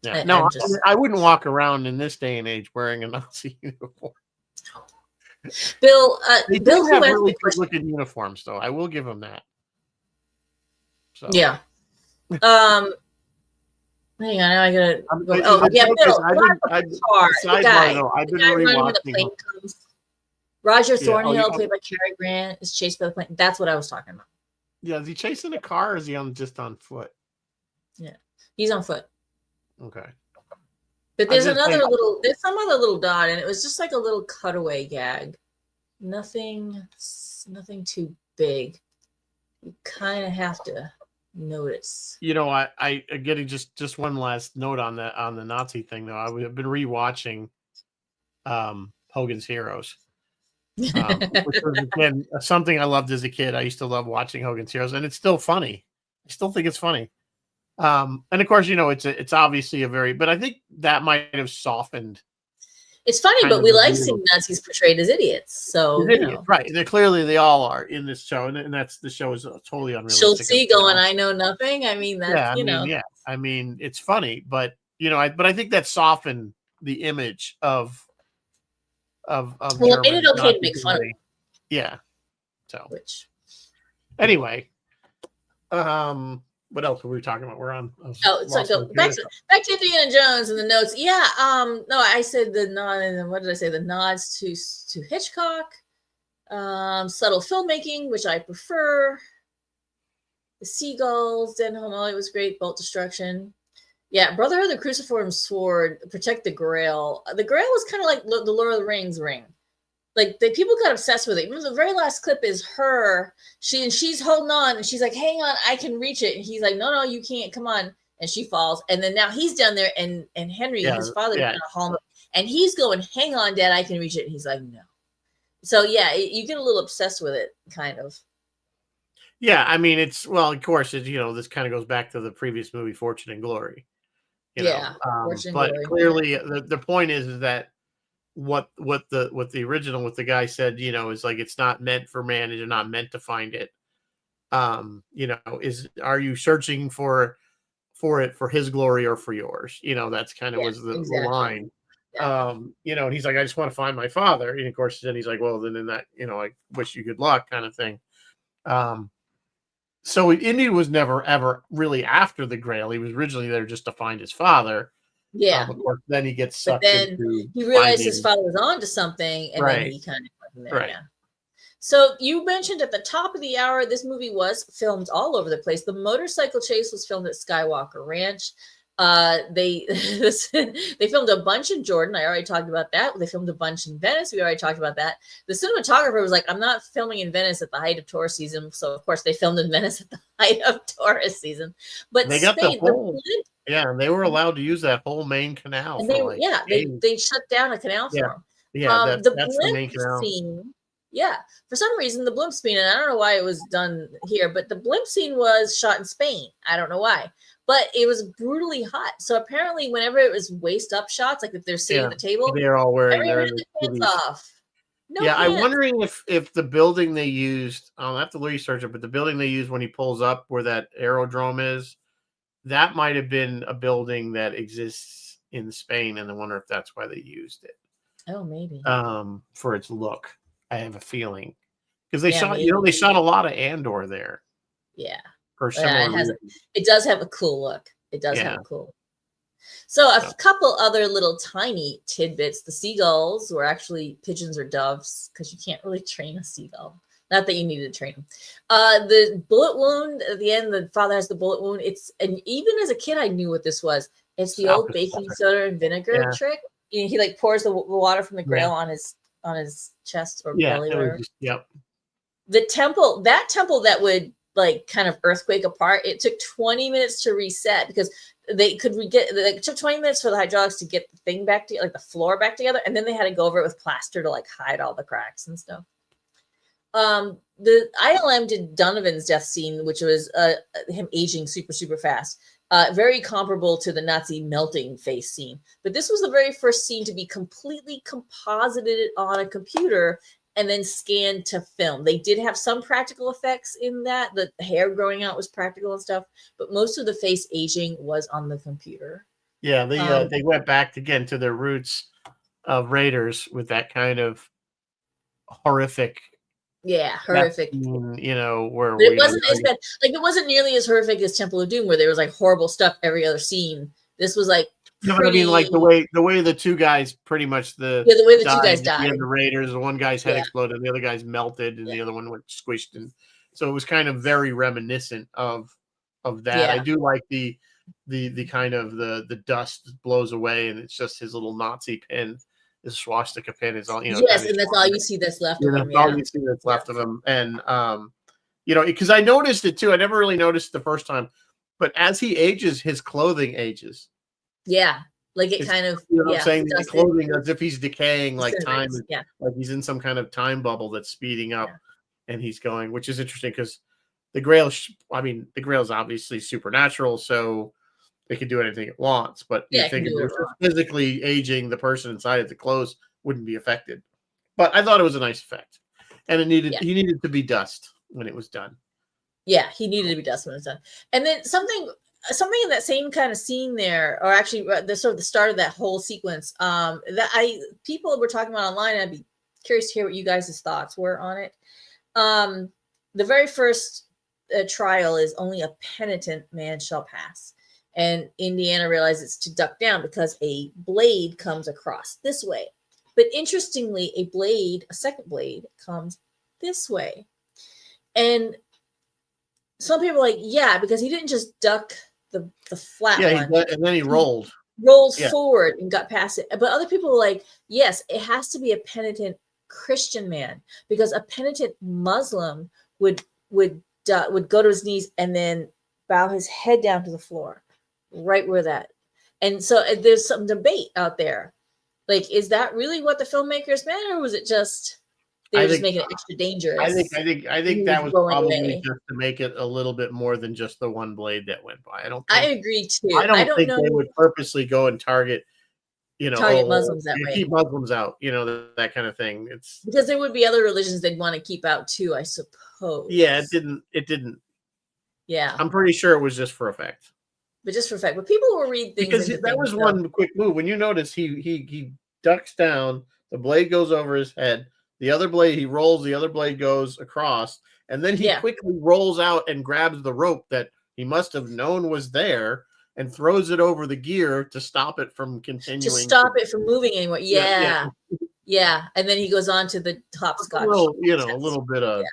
Yeah. I wouldn't walk around in this day and age wearing a Nazi uniform. Bill, they do have really good looking uniforms, though. I will give them that. So. Yeah. Hang on, now I gotta. Bill. I've been rewatching. Roger Thornhill, played by Cary Grant, is chased by the plane. That's what I was talking about. Yeah, is he chasing a car, or is he just on foot? Yeah, he's on foot. Okay. But there's some other little dot, and it was just like a little cutaway gag. Nothing too big. You kind of have to notice. I getting just one last note on the Nazi thing, though. I've been rewatching Hogan's Heroes. Which was, again, something I loved as a kid. I used to love watching Hogan's Heroes, and it's still funny. I still think it's funny. And of course, it's obviously but I think that might have softened. It's funny, but we like seeing Nazis portrayed as idiots. So right? They all are in this show, and that's the show is totally unrealistic. Schultz going, I know nothing. I mean, that's I mean, it's funny, but I think that softened the image of. Well, it made it okay to make fun of it. Yeah. So. Anyway, what else were we talking about? We're on. Back to Indiana Jones and the notes. Yeah. No, I said the nod, and what did I say? The nods to Hitchcock, subtle filmmaking, which I prefer. The seagulls, Den Homoli was great. Bolt destruction. Yeah, Brotherhood of the Cruciform Sword, protect the Grail. The Grail was kind of like the Lord of the Rings ring. Like, the people got obsessed with it. Remember, the very last clip is her. She's holding on, and she's like, hang on, I can reach it. And he's like, no, you can't, come on. And she falls. And then now he's down there, and Henry, his father, and he's going, hang on, Dad, I can reach it. And he's like, no. So yeah, you get a little obsessed with it, kind of. Yeah, I mean, of course, this kind of goes back to the previous movie, Fortune and Glory. Yeah, Fortune and But Glory. clearly, the point is that what the original, what the guy said, is like it's not meant for man, and you're not meant to find it. Are you searching for it for his glory or for yours? That's kind of Yeah, was the exactly. line. Yeah. And he's like, I just want to find my father. And of course, then he's like, well, then in that, I wish you good luck, kind of thing. So Indy was never ever really after the Grail. He was originally there just to find his father. Yeah. Of course, then he gets But sucked then into he realized his finding. father was on to something, and then Right, he kind of went from there. right. Yeah. So you mentioned at the top of the hour, this movie was filmed all over the place. The motorcycle chase was filmed at Skywalker Ranch. They they filmed a bunch in Jordan. I already talked about that. They filmed a bunch in Venice. We already talked about that. The cinematographer was like, I'm not filming in Venice at the height of tourist season. So of course they filmed in Venice at the height of tourist season. But They got the Spain, whole Yeah, and they were allowed to use that whole main canal and for they like days. they shut down a canal Yeah, for him. yeah, The that's the blimp main canal. scene, yeah, for some reason the blimp scene, and I don't know why it was done here, but the blimp scene was shot in Spain. I don't know why, but it was brutally hot. So apparently, whenever it was waist up shots, like if they're sitting Yeah, at the table, they're all wearing everyone their had their pants cities. off, no Yeah, I'm pants. wondering if the building they used, I'll have to research it, but the building they used when he pulls up where that aerodrome is, that might have been a building that exists in Spain, and I wonder if that's why they used it. Oh, maybe. For its look. I have a feeling. Because they Yeah, shot, maybe. they shot a lot of Andor there Yeah, for yeah. similar reasons. It does have a cool look. It does have Yeah. a cool. So a So, couple other little tiny tidbits. The seagulls were actually pigeons or doves because you can't really train a seagull. Not that you need to train them. The bullet wound at the end, the father has the bullet wound. And even as a kid, I knew what this was. It's the old baking soda and vinegar yeah. trick. He like pours the water from the Yeah. grail on his chest or Yeah. belly, It was whatever. just, yep. The temple, that temple that would like kind of earthquake apart, it took 20 minutes to reset because they could it took 20 minutes for the hydraulics to get the thing back to like the floor back together, and then they had to go over it with plaster to like hide all the cracks and stuff. The ILM did Donovan's death scene, which was him aging super fast, very comparable to the Nazi melting face scene. But this was the very first scene to be completely composited on a computer and then scanned to film. They did have some practical effects in that. The hair growing out was practical and stuff, but most of the face aging was on the computer. Yeah. They went back again to their roots of Raiders with that kind of horrific Yeah, death horrific. scene, where But it wasn't as bad. Like it wasn't nearly as horrific as Temple of Doom, where there was like horrible stuff every other scene. This was like No, but I mean, like pretty. the way the two guys pretty much The way the two died guys at the died. end of Raiders, the one guy's head Yeah. exploded, and the other guy's melted, and Yeah. the other one went squished, and so it was kind of very reminiscent of that. I Yeah. do like the kind of the dust blows away, and it's just his little Nazi pin, his swastika pin is all Yes, kind and that's all you see that's left of him. that's all Yeah. you see that's left of him, and because I noticed it too. I never really noticed it the first time, but as he ages, his clothing ages. Yeah. Like it It's, kind of, what I'm saying? The dusted. clothing as if he's decaying, like time, Disintegrates. Yeah. like he's in some kind of time bubble that's speeding up, Yeah. and he's going, which is interesting because the Grail. The Grail is obviously supernatural, so they can do anything it wants. But Yeah, you it can think if do it it was wrong. just physically aging, the person inside of the clothes wouldn't be affected. But I thought it was a nice effect, and he needed to be dust when it was done. Yeah, he needed to be dust when it's done. And then something in that same kind of scene there, or actually the sort of the start of that whole sequence, that people were talking about online. I'd be curious to hear what you guys' thoughts were on it. The very first trial is only a penitent man shall pass, and Indiana realizes to duck down because a blade comes across this way. But interestingly, a second blade comes this way, and some people are like, yeah, because he didn't just duck the flat one. And then he rolled. Rolled forward and got past it. But other people are like, yes, it has to be a penitent Christian man, because a penitent Muslim would go to his knees and then bow his head down to the floor, right where that. And so there's some debate out there. Like, is that really what the filmmakers meant, or was it just? They I were just think making it extra dangerous. I think He that was was going probably away. just to make it a little bit more than just the one blade that went by. I agree too. I I don't don't think they know would purposely go and target, target Muslims that you way keep Muslims out, that kind of thing. It's because there would be other religions they'd want to keep out too, I yeah, suppose. it didn't. Yeah, I'm pretty sure it was just for effect. but just for fact, but people will read things Because into that things. was So one quick move. When you notice he ducks down, the blade goes over his head, the other blade he rolls, the other blade goes across, and then he yeah, quickly rolls out and grabs the rope that he must have known was there and throws it over the gear to stop it from to continuing. stop it from moving anymore. Yeah, yeah. Yeah, yeah, and then he goes on to the hopscotch. A little bit of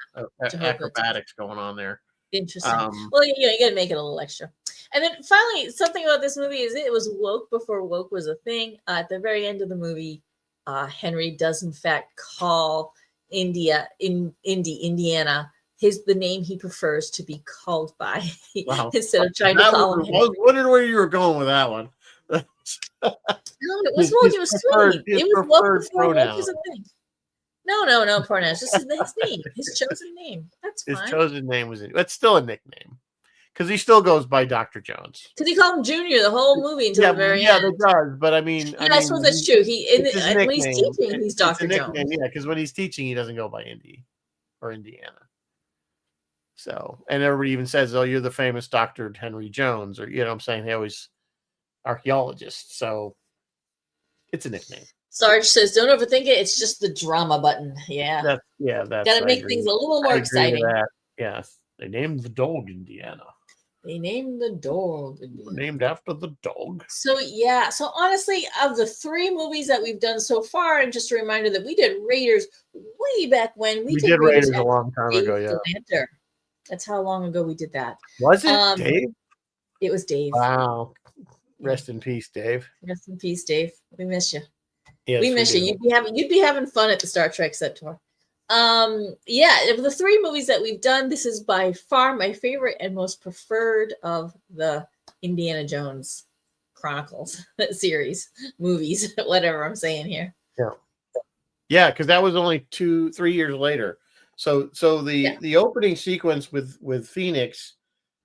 Jehovah acrobatics going on there. Interesting. Well, you got to make it a little extra. And then finally, something about this movie is it was woke before woke was a thing. At the very end of the movie, Henry does in fact call Indy, Indiana, the name he prefers to be called by Wow. instead of trying to call him. I was wondering where you were going with that one. No, it was woke. It was sweet. It was woke before woke was a thing. No pronouns. Just his name, his chosen name. That's fine. His chosen name was. That's still a nickname because he still goes by Dr. Jones. Because he called him Junior the whole movie until the very end. Yeah, it does. But I mean, I suppose that's true. When he's teaching, he's Dr. Jones. Yeah, because when he's teaching, he doesn't go by Indy or Indiana. So, and everybody even says, "Oh, you're the famous Dr. Henry Jones," or what I'm saying. They always archaeologists. So, it's a nickname. Sarge says, "Don't overthink it. It's just the drama button." Yeah, that's got to make things a little more exciting. Yes, they named the dog Indiana. They named the dog named after the dog. So honestly, of the 3 movies that we've done so far, and just a reminder that we did Raiders way back when we did Raiders a long time ago. Yeah, that's how long ago we did that. Was it Dave? It was Dave. Wow. Rest in peace, Dave. Rest in peace, Dave. We miss you. Yes, we miss you. You'd be having fun at the Star Trek set tour. Of the 3 movies that we've done, this is by far my favorite and most preferred of the Indiana Jones Chronicles series, movies, whatever I'm saying here. Yeah, because that was only 2-3 years later. So the opening sequence with Phoenix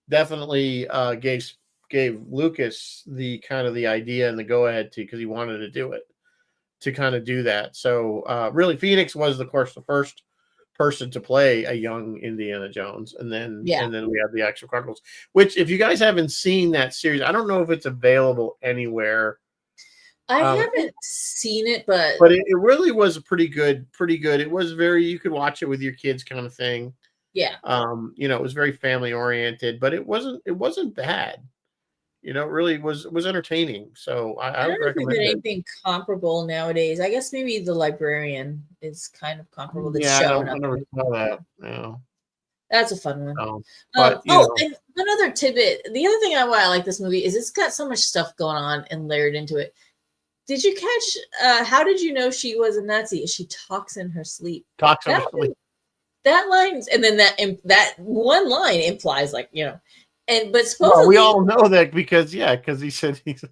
definitely gave Lucas the kind of the idea and the go ahead because he wanted to do it. To kind of do that. So really Phoenix was of course the first person to play a young Indiana Jones, and then we have the actual Chronicles, which if you guys haven't seen that series, I don't know if it's available anywhere. I haven't seen it, but it really was pretty good. It was you could watch it with your kids kind of thing. Yeah. It was very family oriented, but it wasn't bad. It really was entertaining. So I would recommend it. Anything comparable nowadays. I guess maybe The Librarian is kind of comparable. I never saw that. No. That's a fun one. And another tidbit. The other thing why I like this movie is it's got so much stuff going on and layered into it. Did you catch? How did you know she was a Nazi? She talks in her sleep. That line, and then that one line implies but supposedly we all know that because he said he's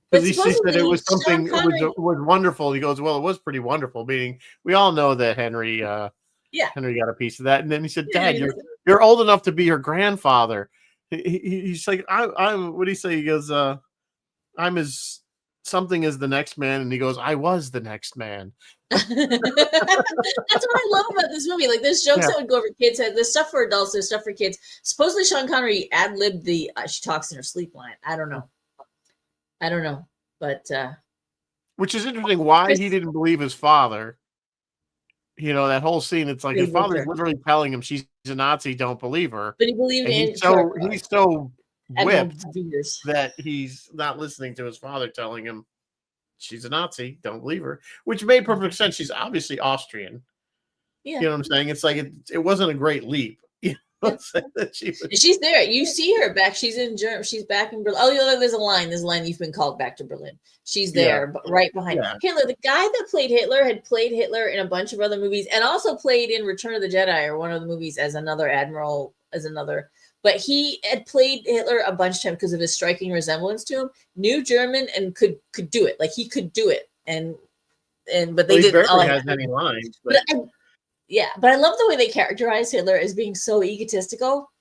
because he said it was something. It was wonderful. He goes, well, it was pretty wonderful. Meaning, we all know that Henry. Henry got a piece of that, and then he said, "Dad, you're old enough to be her grandfather." He's like, "I'm." What do you say? He goes, "I'm as something as the next man," and he goes, "I was the next man." That's what I love about this movie. Like, there's jokes that would go over kids' heads. There's stuff for adults. There's stuff for kids. Supposedly, Sean Connery ad-libbed the "she talks in her sleep" line. I don't know, but which is interesting. Why he didn't believe his father? That whole scene. It's like his father's literally telling him she's a Nazi. Don't believe her. But he believed in. He's so whipped that he's not listening to his father telling him she's a Nazi. Don't believe her, which made perfect sense. She's obviously Austrian. Yeah. You know what I'm saying? It's like it wasn't a great leap. She's there. You see her back. She's in Germany. She's back in Berlin. Oh, there's a line. You've been called back to Berlin. She's there, right behind Hitler. The guy that played Hitler had played Hitler in a bunch of other movies, and also played in Return of the Jedi or one of the movies as another admiral, But he had played Hitler a bunch of times because of his striking resemblance to him. Knew German and could do it. Like, he could do it. And but they he didn't. barely has any lines. But But I love the way they characterize Hitler as being so egotistical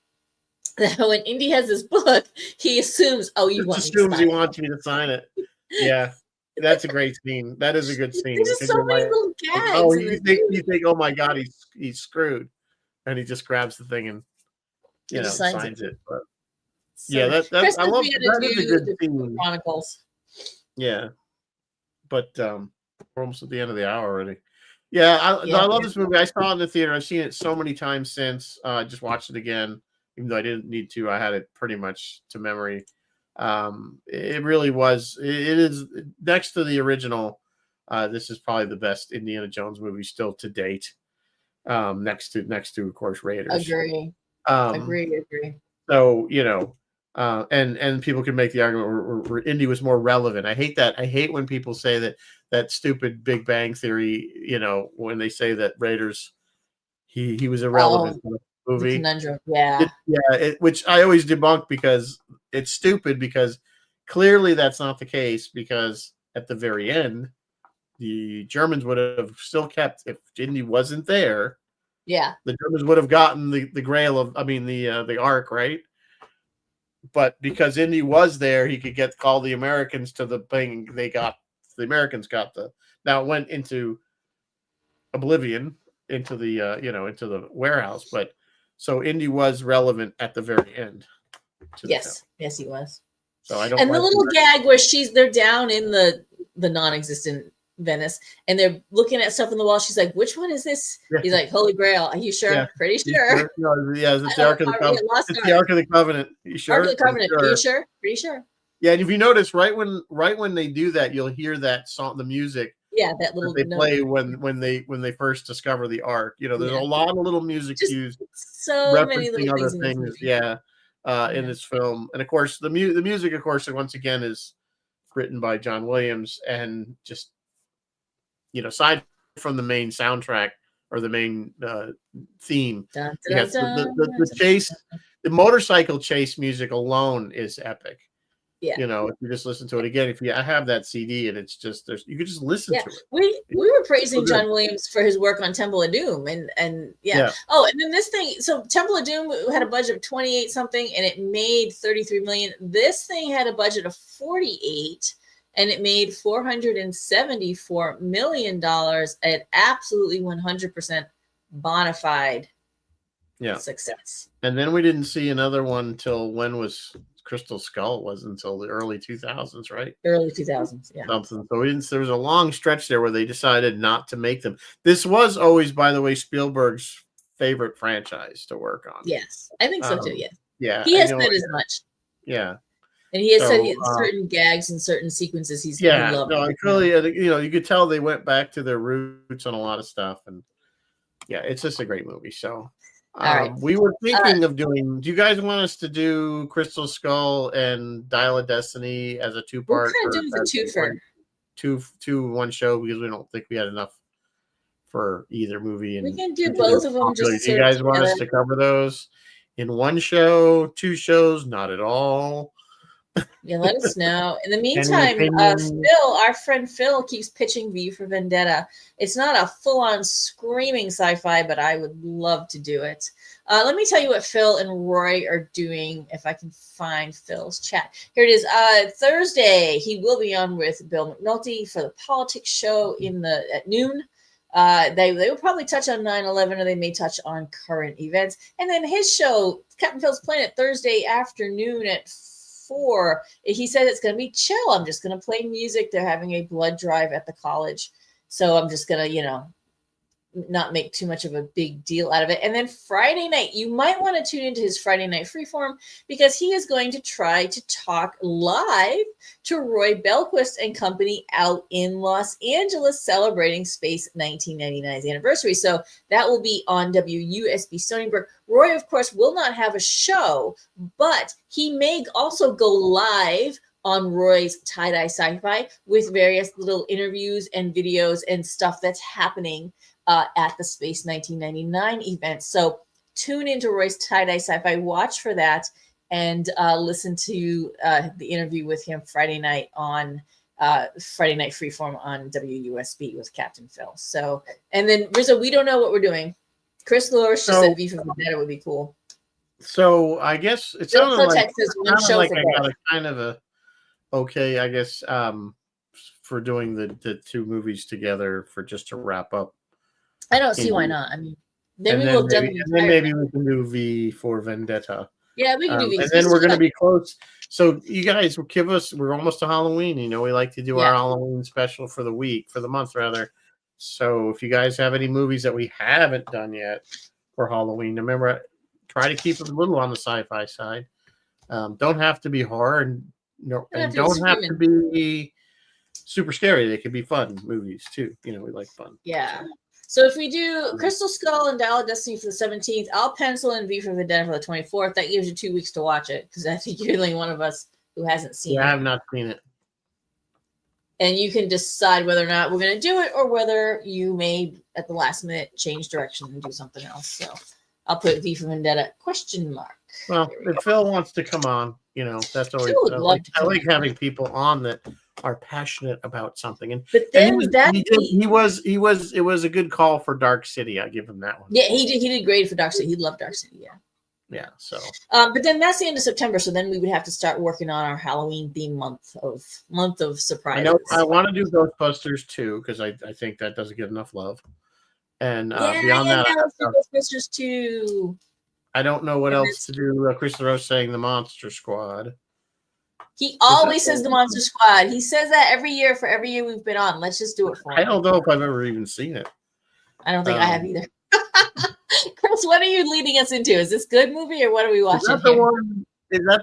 that when Indy has this book, he assumes, oh, you just want me to assumes he sign wants me to sign it. Yeah, that's a great scene. That is a good it. scene. There's just so many little Oh, gags in this you think, oh my god, he's screwed, and he just grabs the thing and He just signs it. But So yeah, that I Christmas love we had to that is a do good the scene. Chronicles. Yeah, but we're almost at the end of the hour already. Yeah, I love this movie. I saw it in the theater. I've seen it so many times since. I just watched it again, even though I didn't need to. I had it pretty much to memory. It really was. It is next to the original. This is probably the best Indiana Jones movie still to date. Next to of course Raiders. Agree. Um, Agree. So and people can make the argument where Indy was more relevant. I hate that. I hate when people say that stupid Big Bang Theory. When they say that Raiders, he was irrelevant in the movie. Conundrum. Yeah. Which I always debunk because it's stupid. Because clearly that's not the case. Because at the very end, the Germans would have still kept if Indy wasn't there. Yeah. The Germans would have gotten the Grail of, the Ark, right? But because Indy was there, he could call the Americans to the thing. The Americans got now it went into oblivion, into the into the warehouse. But so Indy was relevant at the very end. Yes, he was. So I don't. And the little gag where they're down in the non-existent Venice, and they're looking at stuff on the wall. She's like, "Which one is this?" Yeah. He's like, "Holy Grail." Are you sure? Yeah. Pretty sure. No, it's the Ark of the Covenant. It's the Ark of the Covenant. You sure? Ark of the Covenant. Sure. Are you sure? Pretty sure. Yeah, and if you notice, right when they do that, you'll hear that song, the music. Yeah, that little they play when they first discover the Ark. There's a lot of little music used, so many little other things. In this film, and of course the music, of course, once again is written by John Williams, and just aside from the main soundtrack or the main theme, the chase, the motorcycle chase music alone is epic. Yeah, if you just listen to it again, I have that CD, and it's just you could just listen to it. We were praising John Williams for his work on Temple of Doom, and Oh, and then this thing. So Temple of Doom had a budget of 28 something, and it made 33 million. This thing had a budget of 48, and it made $474 million at absolutely 100% bona fide success. And then we didn't see another one till when was Crystal Skull? Wasn't until the early 2000s, right? Early 2000s, yeah. Something. So there was a long stretch there where they decided not to make them. This was always, by the way, Spielberg's favorite franchise to work on. Yes, I think so too. Yes. Yeah, he has said as much. Yeah. And he has said certain gags and certain sequences he loved. No, clearly, you could tell they went back to their roots on a lot of stuff, and it's just a great movie. So, we were thinking of doing. Do you guys want us to do Crystal Skull and Dial of Destiny as a two-part? We're kind of doing the one show because we don't think we had enough for either movie. And we can do both of them. Do you guys want us to cover those in one show, two shows? Not at all. Yeah, let us know. In the meantime, Phil, our friend Phil, keeps pitching V for Vendetta. It's not a full-on screaming sci-fi, but I would love to do it. Let me tell you what Phil and Roy are doing, if I can find Phil's chat. Here it is. Thursday, he will be on with Bill McNulty for the politics show at noon. They will probably touch on 9/11, or they may touch on current events. And then his show, Captain Phil's Planet, Thursday afternoon at 4. He said it's going to be chill. I'm just going to play music. They're having a blood drive at the college, so I'm just going to, not make too much of a big deal out of it. And then Friday night, you might want to tune into his Friday night freeform, because he is going to try to talk live to Roy Belquist and company out in Los Angeles, celebrating Space 1999's anniversary. So that will be on WUSB Stony Brook. Roy, of course, will not have a show, but he may also go live on Roy's Tie-Dye Sci-Fi with various little interviews and videos and stuff that's happening at the Space 1999 event. So tune into Roy's Tie-Dye Sci-Fi, watch for that, and listen to the interview with him Friday night on Friday Night Freeform on WUSB with Captain Phil. So, and then Rizzo, we don't know what we're doing. Chris Loris just said V for Vendetta would be cool. So I guess it Bill sounded like, says one show for I both. got a kind of a okay, I guess, for doing the two movies together for just to wrap up. I don't see why not. I mean, then and we will definitely. And then maybe we can do V for Vendetta. Yeah, we can do V. And then we're going to be close. So you guys will give us. We're almost to Halloween. You know, we like to do our Halloween special for the month rather. So if you guys have any movies that we haven't done yet for Halloween, remember, try to keep it a little on the sci-fi side. Don't have to be horror, and don't have to be super scary. They can be fun movies too. You know, we like fun. Yeah. So if we do Crystal Skull and Dial of Destiny for the 17th, I'll pencil in V for Vendetta for the 24th. That gives you 2 weeks to watch it because I think you're the only one of us who hasn't seen it. I have not seen it. And you can decide whether or not we're going to do it or whether you may, at the last minute, change direction and do something else. So I'll put V for Vendetta ? Well, if Phil wants to come on, you know, that's always I like having people on that are passionate about something. But then it was a good call for Dark City. I give him that one. Yeah, he did great for Dark City. He loved Dark City. Yeah. So but then that's the end of September, so then we would have to start working on our Halloween theme month of surprises. I know I want to do Ghostbusters too because I think that doesn't get enough love. And beyond that, Ghostbusters too. I don't know what else to do. Chris Rose saying the Monster Squad. He always says the Monster Squad. He says that every year for every year we've been on. Let's just do it for him. I don't know if I've ever even seen it. I don't think I have either. Chris, what are you leading us into? Is this good movie or what are we watching? Is that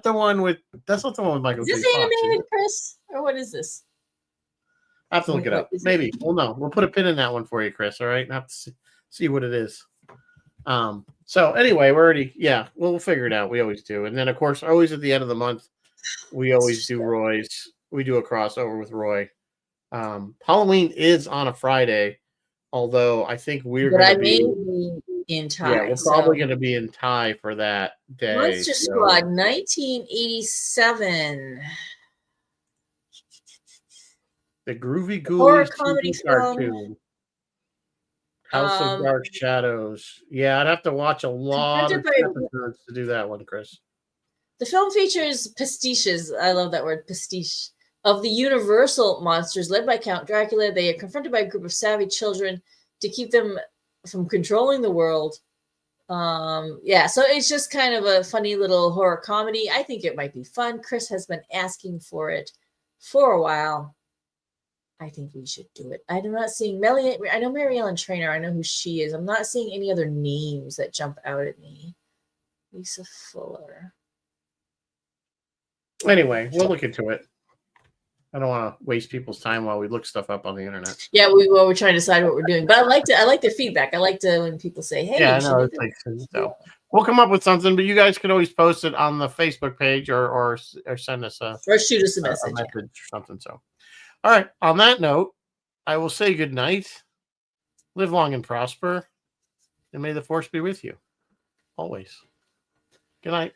the one with? That's not the one with Michael J. Fox. Is this animated, Chris, or what is this? I have to look it up. Maybe. Well, no, we'll put a pin in that one for you, Chris. All right, have to see what it is. So anyway, we'll figure it out. We always do. And then of course, always at the end of the month, we always do Roy's. We do a crossover with Roy. Halloween is on a Friday, although I think we're going to be in tie. Yeah, we're probably going to be in tie for that day. Monster Squad 1987. The Groovy Ghoulies horror comedy cartoon. House of Dark Shadows. Yeah, I'd have to watch a lot of episodes to do that one, Chris. The film features pastiches. I love that word, pastiche. Of the universal monsters led by Count Dracula. They are confronted by a group of savvy children to keep them from controlling the world. So it's just kind of a funny little horror comedy. I think it might be fun. Chris has been asking for it for a while. I think we should do it. I'm not seeing Melly. I know Mary Ellen Trainor. I know who she is. I'm not seeing any other names that jump out at me. Lisa Fuller. Anyway, we'll look into it. I don't want to waste people's time while we look stuff up on the internet. Yeah, we're trying to decide what we're doing. But I like their feedback. I like to when people say, "Hey, yeah, I know." So we'll come up with something, but you guys can always post it on the Facebook page or send us or shoot us a message or something. So. All right. On that note, I will say good night. Live long and prosper. And may the force be with you. Always. Good night.